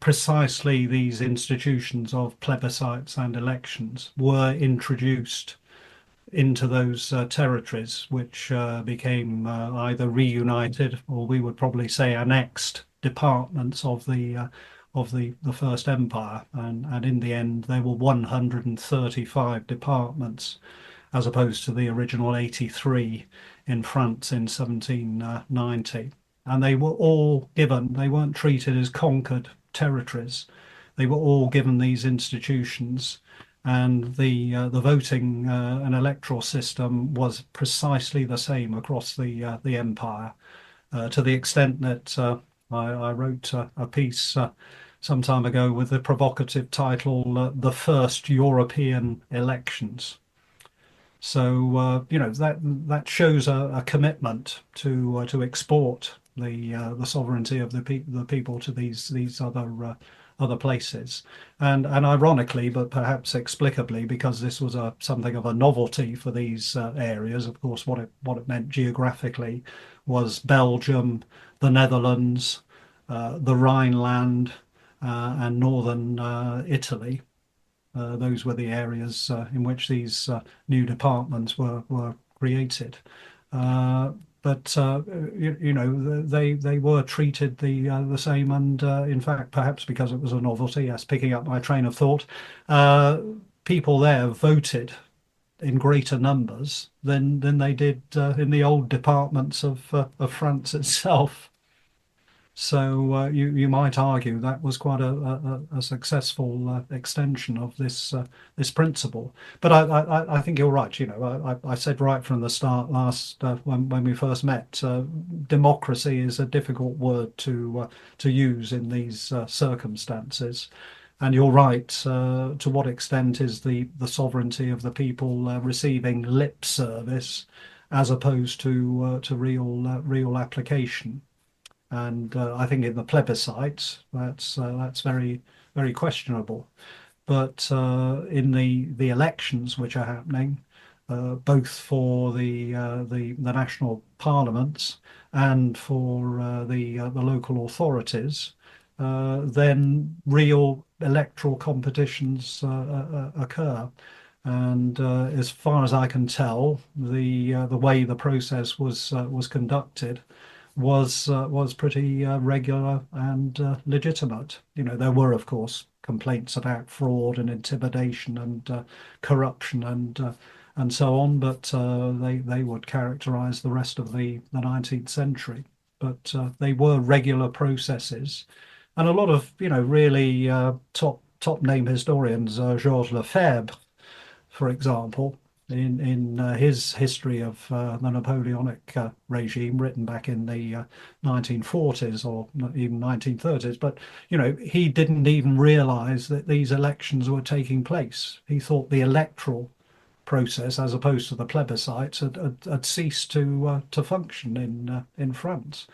precisely these institutions of plebiscites and elections were introduced into those territories, which became either reunited or we would probably say annexed departments of the First Empire. And in the end, there were 135 departments as opposed to the original 83 in France in 1790. And they were all given, they weren't treated as conquered territories. They were all given these institutions, and the voting and electoral system was precisely the same across the empire, to the extent that I wrote a piece some time ago with the provocative title "The First European Elections." So that shows a commitment to export the sovereignty of the people to these other places, and ironically, but perhaps explicably, because this was something of a novelty for these areas. Of course, what it meant geographically was Belgium, the Netherlands, the Rhineland, and northern Italy. Those were the areas in which these new departments were created. Uh, but they were treated the same, and in fact, perhaps because it was a novelty, yes, picking up my train of thought, uh, people there voted in greater numbers than they did in the old departments of France itself. So you might argue that was quite a successful extension of this principle. But I think you're right. I said right from the start last when we first met, democracy is a difficult word to use in these circumstances. And you're right. To what extent is the sovereignty of the people receiving lip service as opposed to real application? And I think in the plebiscites, that's very questionable. But in the elections which are happening, both for the national parliaments and for the local authorities, then real electoral competitions occur. And as far as I can tell, the way the process was conducted was pretty regular and legitimate. There were, of course, complaints about fraud and intimidation and corruption and so on, but they would characterize the rest of the 19th century. But they were regular processes, and a lot of really top name historians, Georges Lefebvre, for example, in his history of the Napoleonic regime, written back in the 1940s or even 1930s. But he didn't even realize that these elections were taking place. He thought the electoral process, as opposed to the plebiscites, had ceased to function in France.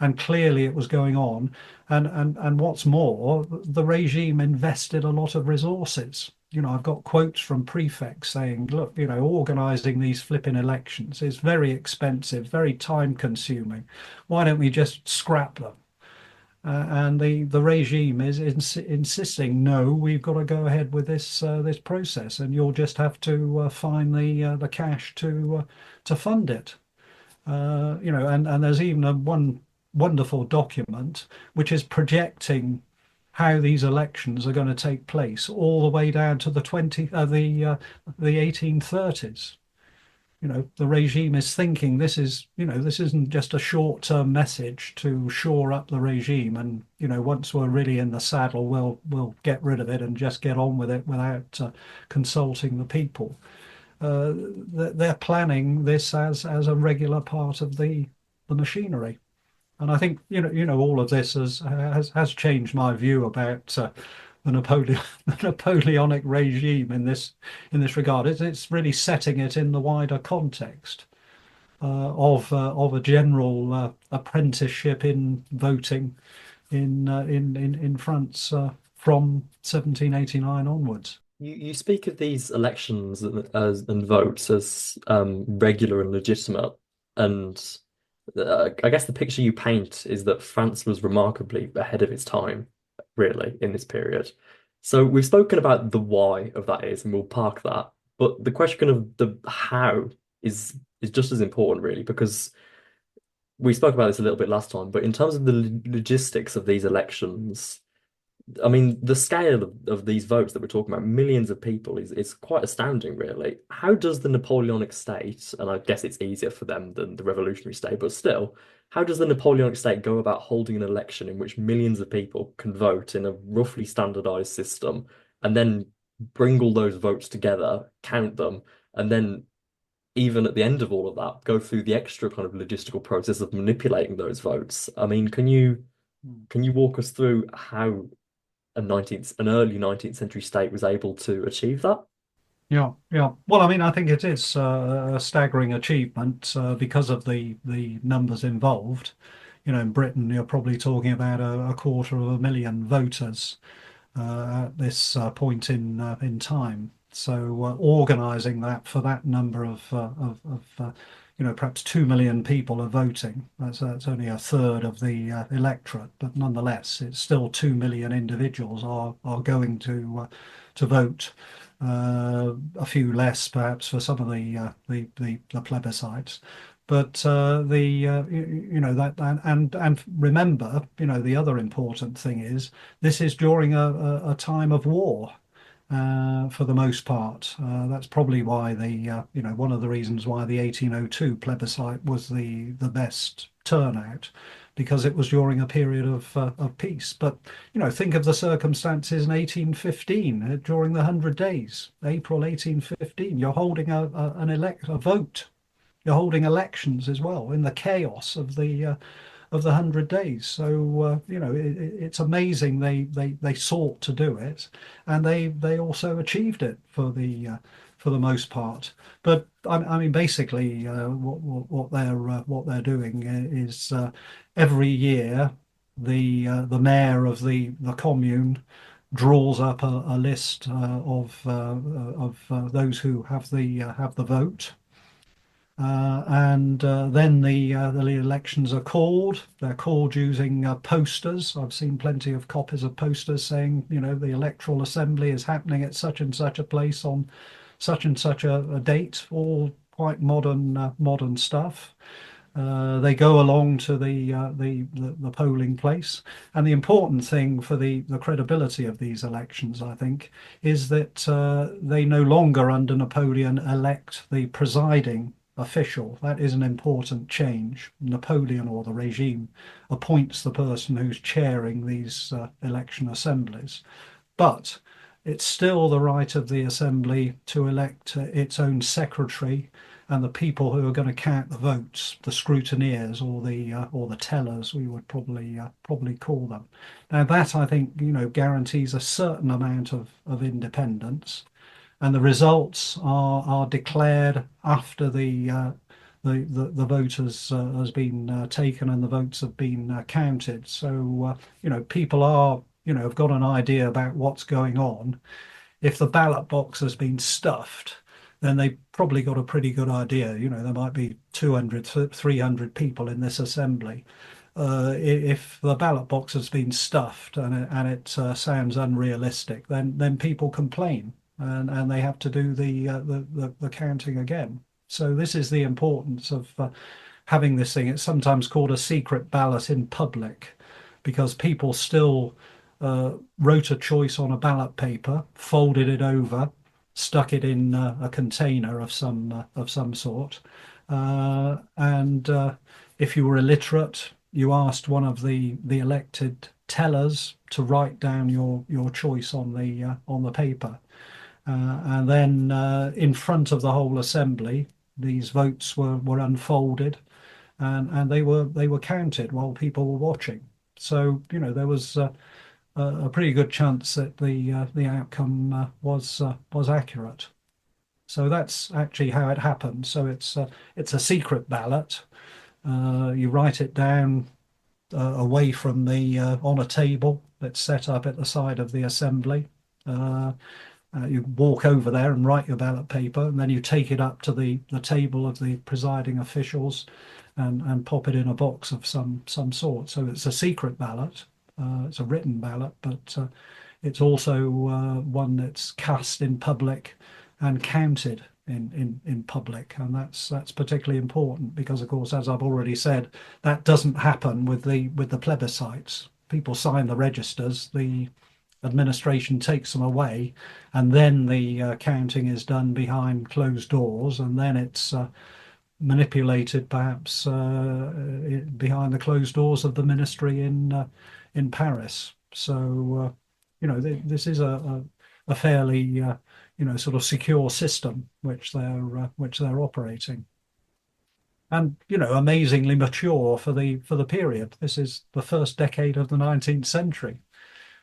And clearly it was going on. And what's more, the regime invested a lot of resources. I've got quotes from prefects saying, look, organizing these flipping elections is very expensive, very time consuming. Why don't we just scrap them? And the regime is insisting, no, we've got to go ahead with this process, and you'll just have to find the cash to fund it. And there's even one wonderful document which is projecting how these elections are going to take place all the way down to the 1830s. the regime is thinking this isn't just a short-term message to shore up the regime, and once we're really in the saddle, we'll get rid of it and just get on with it without consulting the people. Uh, they're planning this as a regular part of the machinery. And I think all of this has changed my view about the Napoleon the Napoleonic regime in this regard. It's really setting it in the wider context of a general apprenticeship in voting in France from 1789 onwards. You speak of these elections and votes as regular and legitimate, and I guess the picture you paint is that France was remarkably ahead of its time, really, in this period. So we've spoken about the why of that is, and we'll park that. But the question of the how is just as important, really, because we spoke about this a little bit last time. But in terms of the logistics of these elections, I mean, the scale of these votes that we're talking about, millions of people, is quite astounding, really. How does the Napoleonic state, and I guess it's easier for them than the revolutionary state, but still, how does the Napoleonic state go about holding an election in which millions of people can vote in a roughly standardized system, and then bring all those votes together, count them, and then even at the end of all of that, go through the extra kind of logistical process of manipulating those votes? I mean, can you walk us through how an early 19th century state was able to achieve that? Yeah, yeah. Well, I mean, I think it is a staggering achievement because of the numbers involved. In Britain, you're probably talking about a quarter of a million voters at this point in time. So organising that for that number of perhaps 2 million people are voting. That's only a third of the electorate, but nonetheless, it's still 2 million individuals are going to vote. A few less, perhaps, for some of the plebiscites. But that and remember, the other important thing is this is during a time of war for the most part. That's probably why one of the reasons why the 1802 plebiscite was the best turnout, because it was during a period of peace. But think of the circumstances in 1815 during the Hundred Days, April 1815. You're holding a vote. You're holding elections as well in the chaos of the Hundred Days. So it's amazing they sought to do it, and they also achieved it for the most part. But I mean, basically, what they're doing is every year the mayor of the commune draws up a list of those who have the vote. And then the elections are called. They're called using posters. I've seen plenty of copies of posters saying, the electoral assembly is happening at such and such a place on such and such a date. All quite modern stuff. They go along to the polling place, and the important thing for the credibility of these elections, I think, is that they no longer under Napoleon elect the presiding official. That is an important change. Napoleon, or the regime, appoints the person who's chairing these election assemblies, but it's still the right of the assembly to elect its own secretary and the people who are going to count the votes, the scrutineers or the tellers, we would probably call them. Now that, I think, guarantees a certain amount of independence, and the results are declared after the vote has been taken and the votes have been counted. So people have got an idea about what's going on. If the ballot box has been stuffed, then they probably got a pretty good idea. There might be 200, 300 people in this assembly. If the ballot box has been stuffed and it sounds unrealistic, then people complain, and they have to do the counting again. So this is the importance of having this thing. It's sometimes called a secret ballot in public, because people still wrote a choice on a ballot paper, folded it over, stuck it in a container of some sort, and if you were illiterate, you asked one of the elected tellers to write down your choice on the paper, and then in front of the whole assembly, these votes were unfolded, and they were counted while people were watching. So there was a pretty good chance that the outcome was accurate. So that's actually how it happened. So it's a secret ballot. You write it down away from the on a table that's set up at the side of the assembly. Uh, you walk over there and write your ballot paper, and then you take it up to the table of the presiding officials and pop it in a box of some sort. So it's a secret ballot. It's a written ballot, but it's also one that's cast in public and counted in public, and that's particularly important because, of course, as I've already said, that doesn't happen with the plebiscites. People sign the registers, the administration takes them away, and then the counting is done behind closed doors, and then it's manipulated perhaps behind the closed doors of the ministry in Paris. So this is a fairly sort of secure system which they're operating, and amazingly mature for the period. This is the first decade of the 19th century,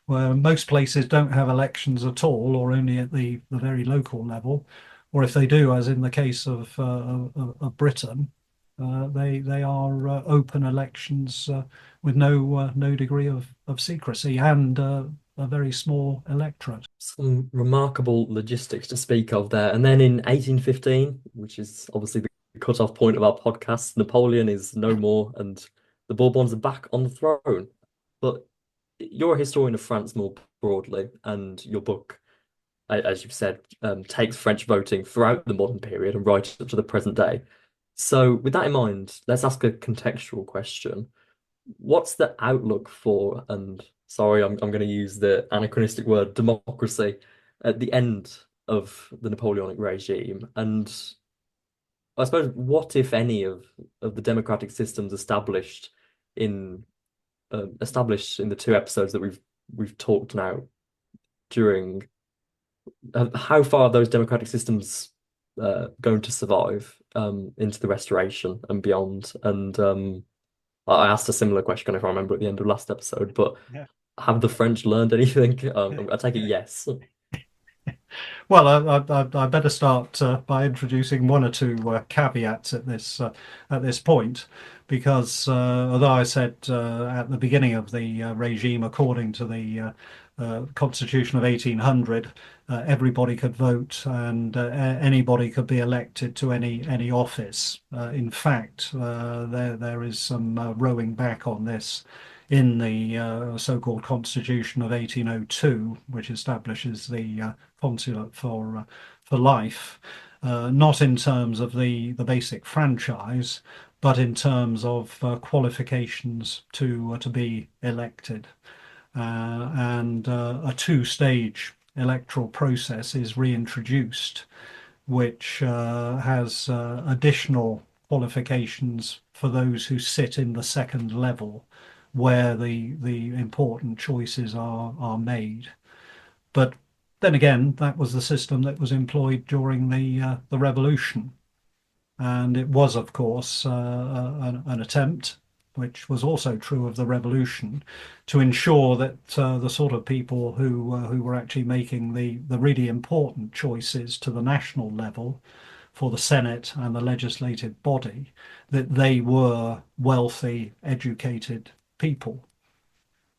where most places don't have elections at all, or only at the very local level, or if they do, as in the case of Britain, they are open elections with no degree of secrecy and a very small electorate. Some remarkable logistics to speak of there. And then in 1815, which is obviously the cut-off point of our podcast, Napoleon is no more and the Bourbons are back on the throne. But you're a historian of France more broadly, and your book, as you've said, takes French voting throughout the modern period and right up to the present day. So, with that in mind, let's ask a contextual question. What's the outlook for, and sorry, I'm going to use the anachronistic word democracy at the end of the Napoleonic regime? And I suppose, what, if any, of the democratic systems in established in the two episodes that we've talked now during, how far are those democratic systems going to survive into the Restoration and beyond? And I asked a similar question, if I remember, at the end of last episode, but Yeah. have the French learned anything? I take it yes. Well, I better start by introducing one or two caveats at this point, because although I said at the beginning of the regime, according to the Constitution of 1800, everybody could vote and anybody could be elected to any office. In fact, there is some rowing back on this in the so-called Constitution of 1802, which establishes the consulate for life, not in terms of the basic franchise, but in terms of qualifications to be elected. And a two-stage electoral process is reintroduced, which has additional qualifications for those who sit in the second level, where the important choices are made. But then again, that was the system that was employed during the revolution, and it was, of course, an attempt, which was also true of the revolution, to ensure that the sort of people who were actually making the really important choices to the national level for the Senate and the legislative body, that they were wealthy, educated people.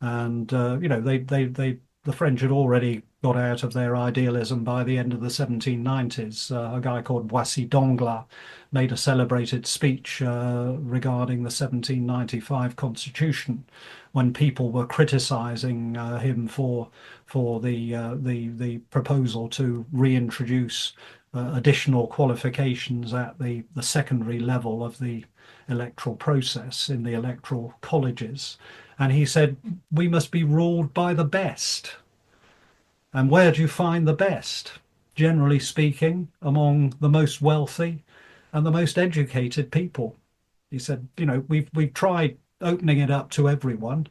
And the French had already got out of their idealism by the end of the 1790s. A guy called Boissy d'Anglas made a celebrated speech regarding the 1795 Constitution, when people were criticizing him for the proposal to reintroduce additional qualifications at the secondary level of the electoral process in the electoral colleges. And he said, we must be ruled by the best. And where do you find the best? generally speaking, among the most wealthy and the most educated people. He said, we've tried opening it up to everyone,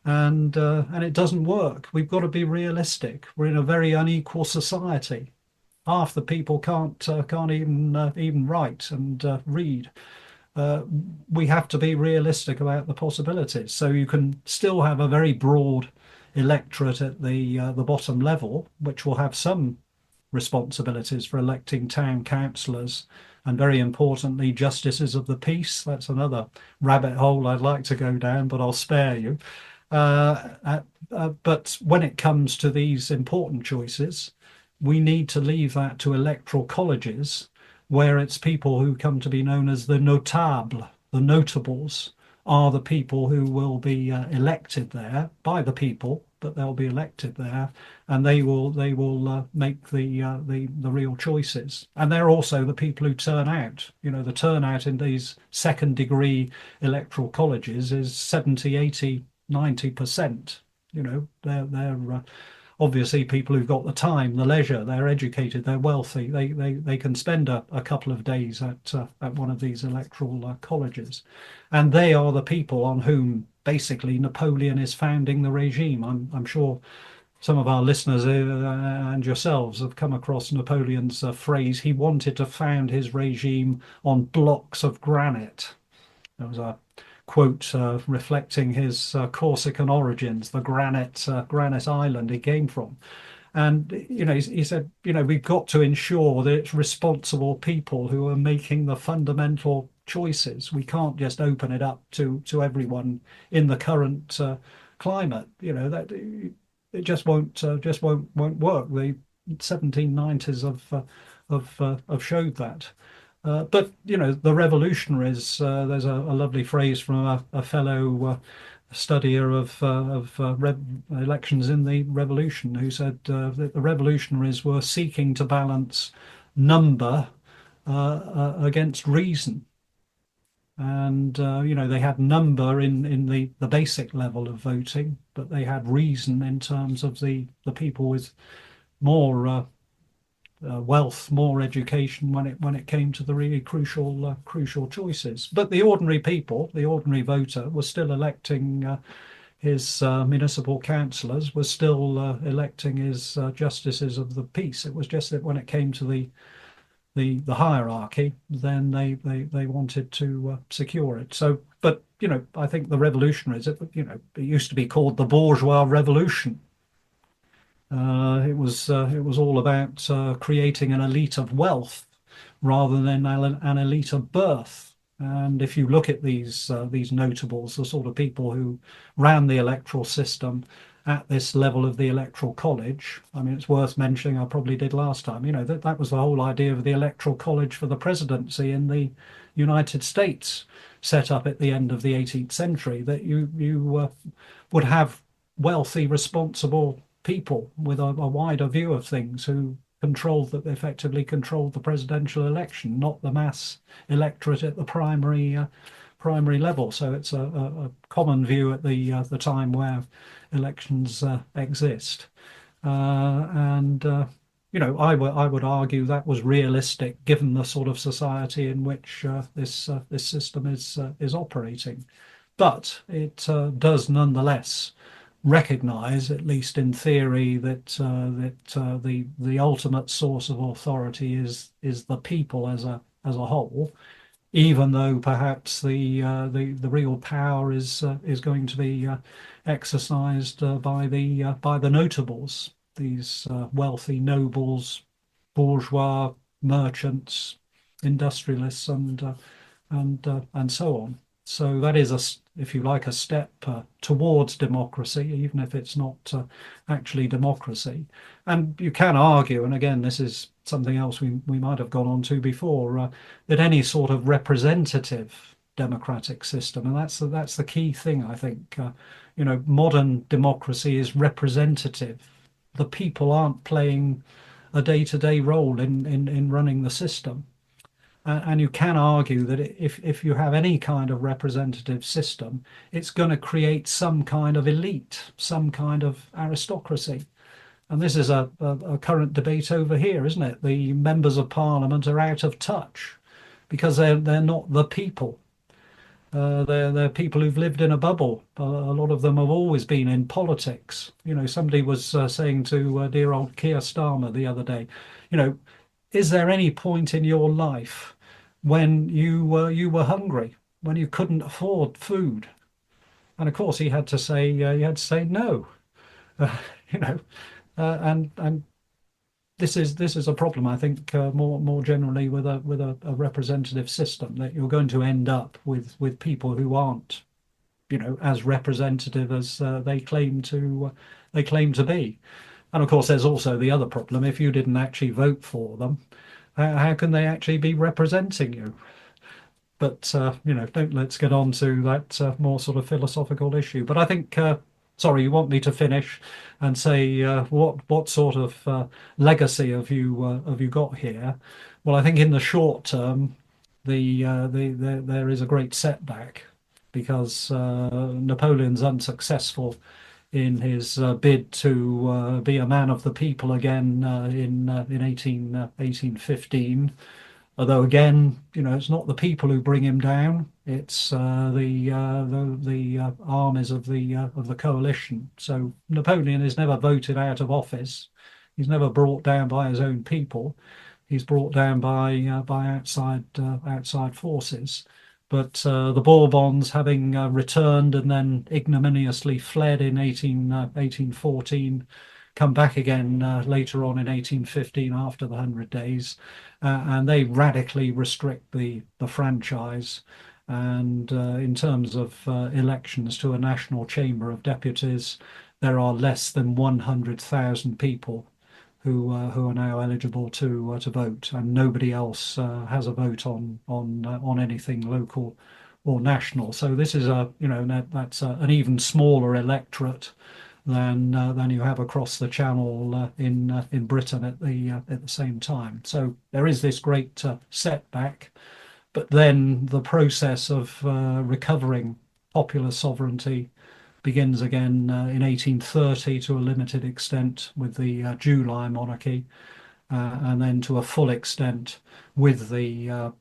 and it doesn't work. We've got to be realistic. We're in a very unequal society. Half the people can't even write and read. Uh, we have to be realistic about the possibilities. So you can still have a very broad electorate at the bottom level, which will have some responsibilities for electing town councillors and, very importantly, justices of the peace. That's another rabbit hole I'd like to go down, but I'll spare you. But when it comes to these important choices, we need to leave that to electoral colleges, where it's people who come to be known as the notables, the notables, are the people who will be elected there by the people, but they'll be elected there, and they will make the real choices. And they're also the people who turn out. The turnout in these second degree electoral colleges is 70, 80, 90%. They're obviously people who've got the time, the leisure, they're educated, they're wealthy, they can spend a couple of days at one of these electoral colleges, and they are the people on whom basically Napoleon is founding the regime. I'm sure some of our listeners and yourselves have come across Napoleon's phrase, he wanted to found his regime on blocks of granite. There was a quote reflecting his Corsican origins, the granite island he came from. And he said, we've got to ensure that it's responsible people who are making the fundamental choices. We can't just open it up to everyone in the current climate. That it just won't work. The 1790s have showed that. But the revolutionaries. There's a lovely phrase from a fellow studier of elections in the revolution, who said that the revolutionaries were seeking to balance number against reason. And they had number in the basic level of voting, but they had reason in terms of the people with more wealth, more education when it came to the really crucial choices. But the ordinary people, the ordinary voter, was still electing his municipal councillors, was still electing his justices of the peace. It was just that when it came to the hierarchy, then they wanted to secure it. So, but I think the revolutionaries, it used to be called the bourgeois revolution. It was all about creating an elite of wealth rather than an elite of birth. And if you look at these notables, the sort of people who ran the electoral system at this level of the electoral college, I mean, it's worth mentioning, I probably did last time, that was the whole idea of the electoral college for the presidency in the United States, set up at the end of the 18th century, that you would have wealthy, responsible people with a wider view of things who effectively controlled the presidential election, not the mass electorate at the primary level. So it's a common view at the time where elections exist, and I would argue that was realistic given the sort of society in which this system is operating. But it does nonetheless recognize, at least in theory, that the ultimate source of authority is the people as a whole, even though perhaps the real power is going to be exercised by the notables, these wealthy nobles, bourgeois, merchants, industrialists, and so on. So that is, if you like, a step towards democracy, even if it's not actually democracy. And you can argue, and again, this is something else we might have gone on to before, that any sort of representative democratic system, and that's the key thing, I think. Modern democracy is representative. The people aren't playing a day-to-day role in running the system. And you can argue that if you have any kind of representative system, it's going to create some kind of elite, some kind of aristocracy. And this is a current debate over here, isn't it? The members of parliament are out of touch because they're not the people. They're people who've lived in a bubble. A lot of them have always been in politics. You know, somebody was saying to dear old Keir Starmer the other day, you know, is there any point in your life when you were hungry, when you couldn't afford food? And of course, he had to say no. You know, and this is a problem, I think, more generally with a representative system, that you're going to end up with people who aren't, as representative as they claim to be. And of course, there's also the other problem: if you didn't actually vote for them, how can they actually be representing you? But don't let's get on to that more sort of philosophical issue. But I think, sorry, you want me to finish and say what sort of legacy have you got here? Well, I think in the short term, there is a great setback because Napoleon's unsuccessful in his bid to be a man of the people again in 1815. Although again, it's not the people who bring him down; it's the armies of the coalition. So Napoleon is never voted out of office. He's never brought down by his own people. He's brought down by outside forces. But the Bourbons, having returned and then ignominiously fled in 1814, come back again later on in 1815 after the Hundred Days, and they radically restrict the franchise. And in terms of elections to a national chamber of deputies, there are less than 100,000 people who are now eligible to vote, and nobody else has a vote on anything local or national. So this is that's an even smaller electorate than you have across the Channel in Britain at the same time. So there is this great setback, but then the process of recovering popular sovereignty begins again in 1830 to a limited extent with the July monarchy, and then to a full extent with the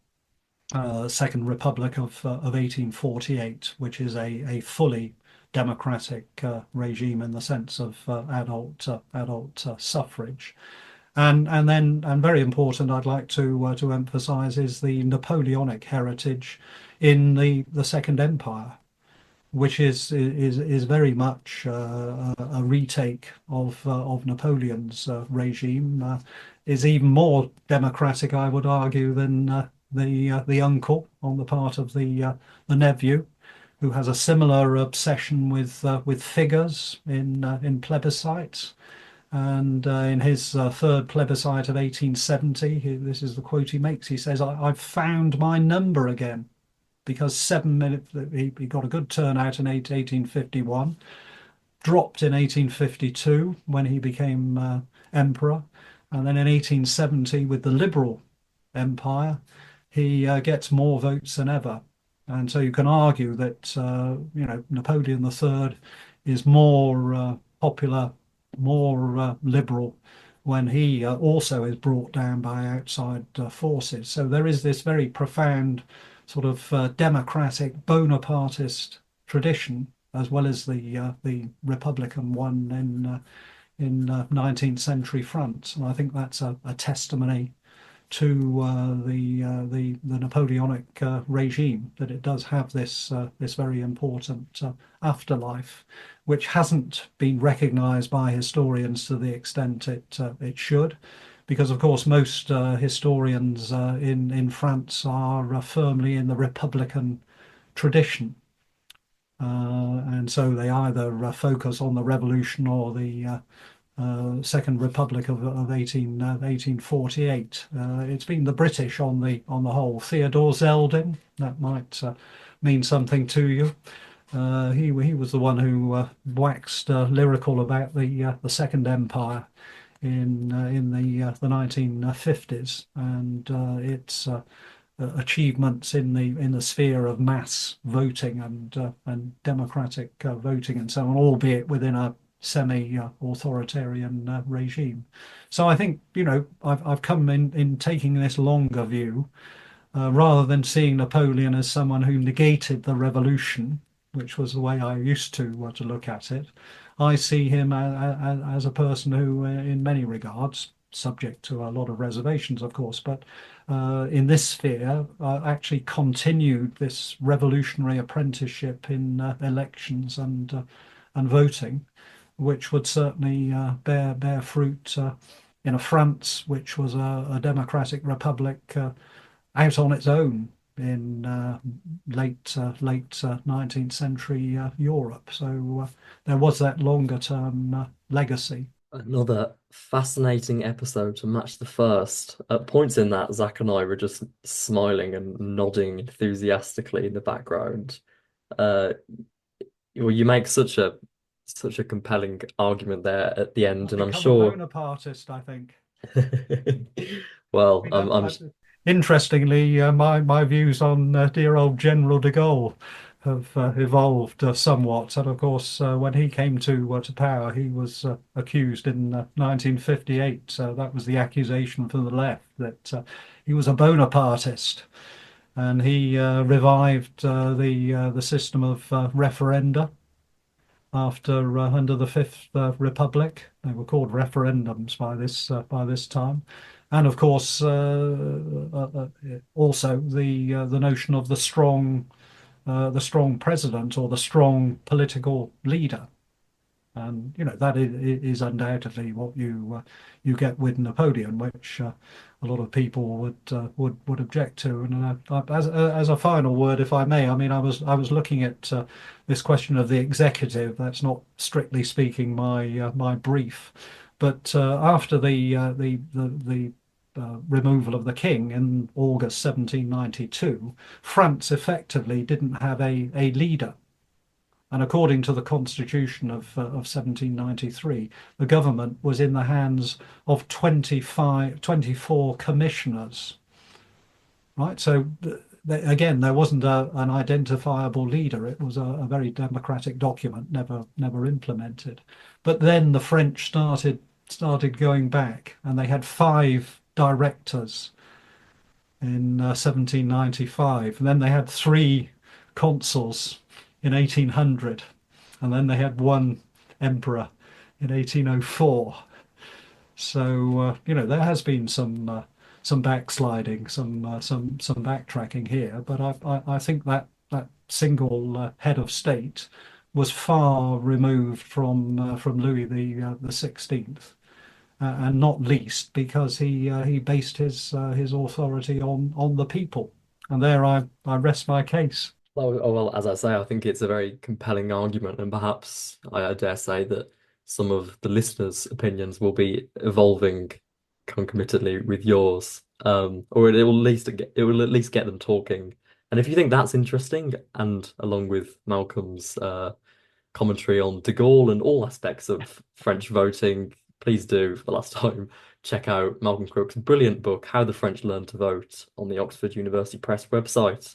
Second Republic of 1848, which is a fully democratic regime in the sense of adult suffrage. And very important, I'd like to emphasize, is the Napoleonic heritage in the Second Empire, which is very much a retake of Napoleon's regime. Is even more democratic, I would argue, than the uncle on the part of the nephew, who has a similar obsession with figures in plebiscites. And in his third plebiscite of 1870, this is the quote he makes. He says, I've found my number again, because 7 minutes, he got a good turnout in 1851, dropped in 1852 when he became emperor. And then in 1870, with the Liberal Empire, he gets more votes than ever. And so you can argue that Napoleon III is more popular, more liberal, when he also is brought down by outside forces. So there is this very profound sort of democratic Bonapartist tradition, as well as the Republican one in 19th century France. And I think that's a testimony to the Napoleonic regime, that it does have this very important afterlife, which hasn't been recognised by historians to the extent it should, because of course most historians in France are firmly in the Republican tradition. And so they either focus on the revolution or the Second Republic of 1848. It's been the British on the whole. Theodore Zeldin, that might mean something to you. He was the one who waxed lyrical about the Second Empire in the 1950s, and its achievements in the sphere of mass voting and democratic voting and so on, albeit within semi-authoritarian regime. So I think, I've come in taking this longer view, rather than seeing Napoleon as someone who negated the revolution, which was the way I used to look at it. I see him as a person who, in many regards, subject to a lot of reservations, of course, but in this sphere, actually continued this revolutionary apprenticeship in elections and voting, which would certainly bear fruit in a France which was a democratic republic out on its own in late 19th century Europe. So there was that longer term legacy. Another fascinating episode to match the first. At points in that, Zach and I were just smiling and nodding enthusiastically in the background. Uh, well, you make such a compelling argument there at the end, I've and I'm become a sure. Bonapartist, I think. Well, I mean, I'm interestingly, my views on dear old General de Gaulle have evolved somewhat. And of course, when he came to power, he was accused in 1958. That was the accusation from the left that he was a Bonapartist, and he revived the system of referenda after under the Fifth Republic. They were called referendums by this time, and of course also the notion of the strong president or the strong political leader. And that is undoubtedly what you get with Napoleon, which a lot of people would object to. And as a final word, if I may, I mean, I was looking at this question of the executive. That's not strictly speaking my brief, but after the removal of the king in August 1792, France effectively didn't have a leader. And according to the Constitution of 1793, the government was in the hands of 24 commissioners, right? So again, there wasn't an identifiable leader. It was a very democratic document, never implemented. But then the French started going back, and they had 5 directors in 1795, and then they had 3 consuls in 1800, and then they had 1 emperor in 1804. So there has been some backsliding, some backtracking here, but I think that single head of state was far removed from Louis the 16th, and not least because he based his authority on the people, and there I rest my case. well, as I say, I think it's a very compelling argument, and perhaps I dare say that some of the listeners' opinions will be evolving concomitantly with yours, or it will at least get them talking. And if you think that's interesting, and along with Malcolm's commentary on de Gaulle and all aspects of French voting, please do, for the last time, check out Malcolm Crook's brilliant book, How the French Learned to Vote, on the Oxford University Press website.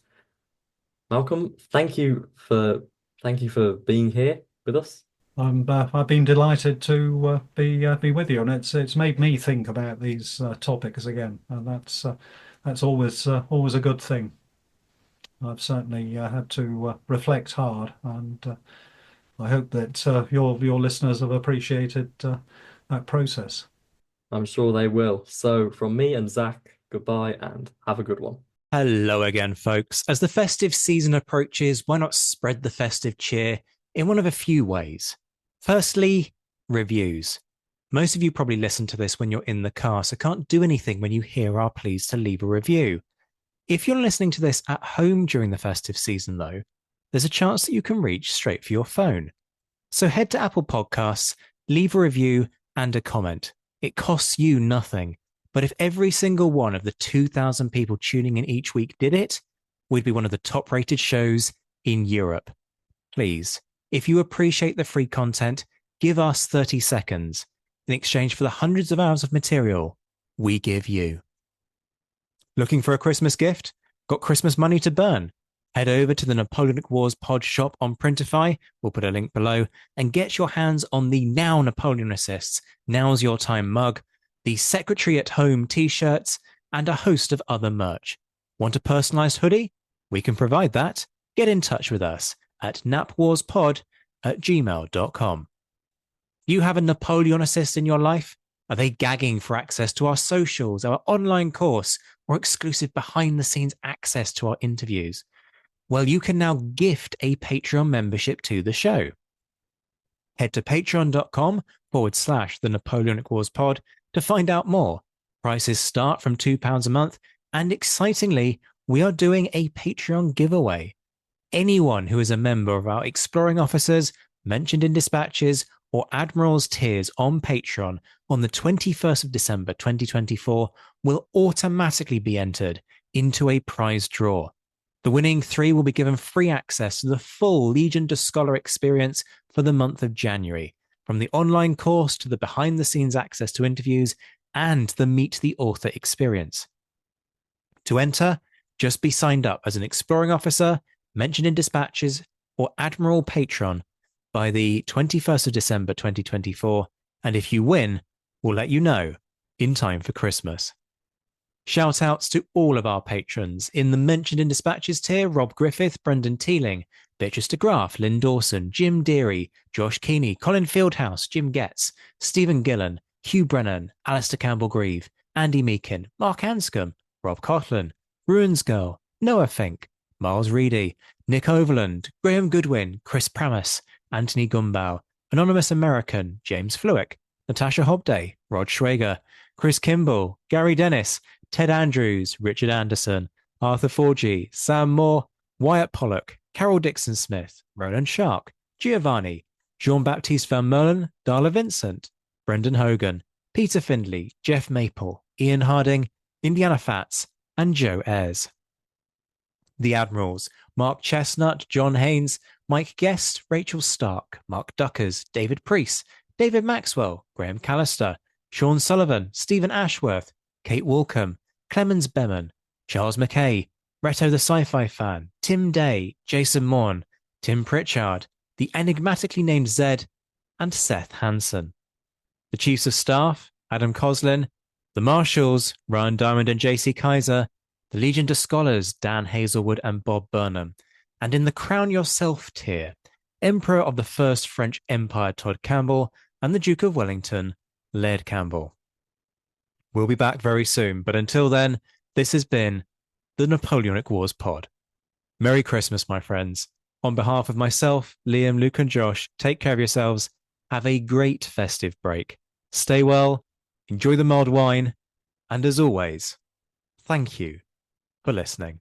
Malcolm, thank you for being here with us. I've been delighted to be with you, and it's made me think about these topics again, and that's always a good thing. I've certainly had to reflect hard, and I hope that your listeners have appreciated that process. I'm sure they will. So from me and Zach, goodbye and have a good one. Hello again, folks. As the festive season approaches, why not spread the festive cheer in one of a few ways? Firstly, reviews. Most of you probably listen to this when you're in the car, so can't do anything when you hear our pleas to leave a review. If you're listening to this at home during the festive season, though, there's a chance that you can reach straight for your phone. So head to Apple Podcasts, leave a review and a comment. It costs you nothing. But if every single one of the 2,000 people tuning in each week did it, we'd be one of the top-rated shows in Europe. Please, if you appreciate the free content, give us 30 seconds in exchange for the hundreds of hours of material we give you. Looking for a Christmas gift? Got Christmas money to burn? Head over to the Napoleonic Wars pod shop on Printify, we'll put a link below, and get your hands on the Now Napoleon Assists, Now's Your Time mug, the Secretary at Home t-shirts, and a host of other merch. Want a personalised hoodie? We can provide that. Get in touch with us at napwarspod@gmail.com. You have a Napoleon assist in your life? Are they gagging for access to our socials, our online course, or exclusive behind-the-scenes access to our interviews? Well, you can now gift a Patreon membership to the show. Head to patreon.com/the Napoleonic Wars pod to find out more. Prices start from £2 a month, and excitingly, we are doing a Patreon giveaway. Anyone who is a member of our Exploring Officers, Mentioned in Dispatches, or Admirals tiers on Patreon on the 21st of December 2024 will automatically be entered into a prize draw. The winning 3 will be given free access to the full Legion to Scholar experience for the month of January, from the online course to the behind-the-scenes access to interviews and the Meet the Author experience. To enter, just be signed up as an Exploring Officer, Mentioned in Dispatches, or Admiral Patron by the 21st of December 2024, and if you win, we'll let you know in time for Christmas. Shout outs to all of our patrons. In the Mentioned in Dispatches tier, Rob Griffith, Brendan Teeling, Beatrice de Graaf, Lynn Dawson, Jim Deary, Josh Keeney, Colin Fieldhouse, Jim Getz, Stephen Gillen, Hugh Brennan, Alistair Campbell-Grieve, Andy Meakin, Mark Anscombe, Rob Coughlin, Ruins Girl, Noah Fink, Miles Reedy, Nick Overland, Graham Goodwin, Chris Pramas, Anthony Gumbau, Anonymous American, James Fluick, Natasha Hobday, Rod Schwager, Chris Kimball, Gary Dennis, Ted Andrews, Richard Anderson, Arthur Forgy, Sam Moore, Wyatt Pollock, Carol Dixon-Smith, Roland Shark, Giovanni, Jean-Baptiste Van Merlen, Darla Vincent, Brendan Hogan, Peter Findley, Jeff Maple, Ian Harding, Indiana Fats, and Joe Ayres. The Admirals, Mark Chestnut, John Haynes, Mike Guest, Rachel Stark, Mark Duckers, David Priest, David Maxwell, Graham Callister, Sean Sullivan, Stephen Ashworth, Kate Walcombe, Clemens Beman, Charles McKay, Reto the Sci-Fi Fan, Tim Day, Jason Morn, Tim Pritchard, the enigmatically named Zed, and Seth Hansen. The Chiefs of Staff, Adam Coslin, the Marshals, Ryan Diamond and JC Kaiser, the Legion to Scholars, Dan Hazelwood and Bob Burnham, and in the Crown Yourself tier, Emperor of the First French Empire Todd Campbell and the Duke of Wellington, Laird Campbell. We'll be back very soon, but until then, this has been the Napoleonic Wars Pod. Merry Christmas, my friends. On behalf of myself, Liam, Luke and Josh, take care of yourselves. Have a great festive break. Stay well, enjoy the mulled wine, and as always, thank you for listening.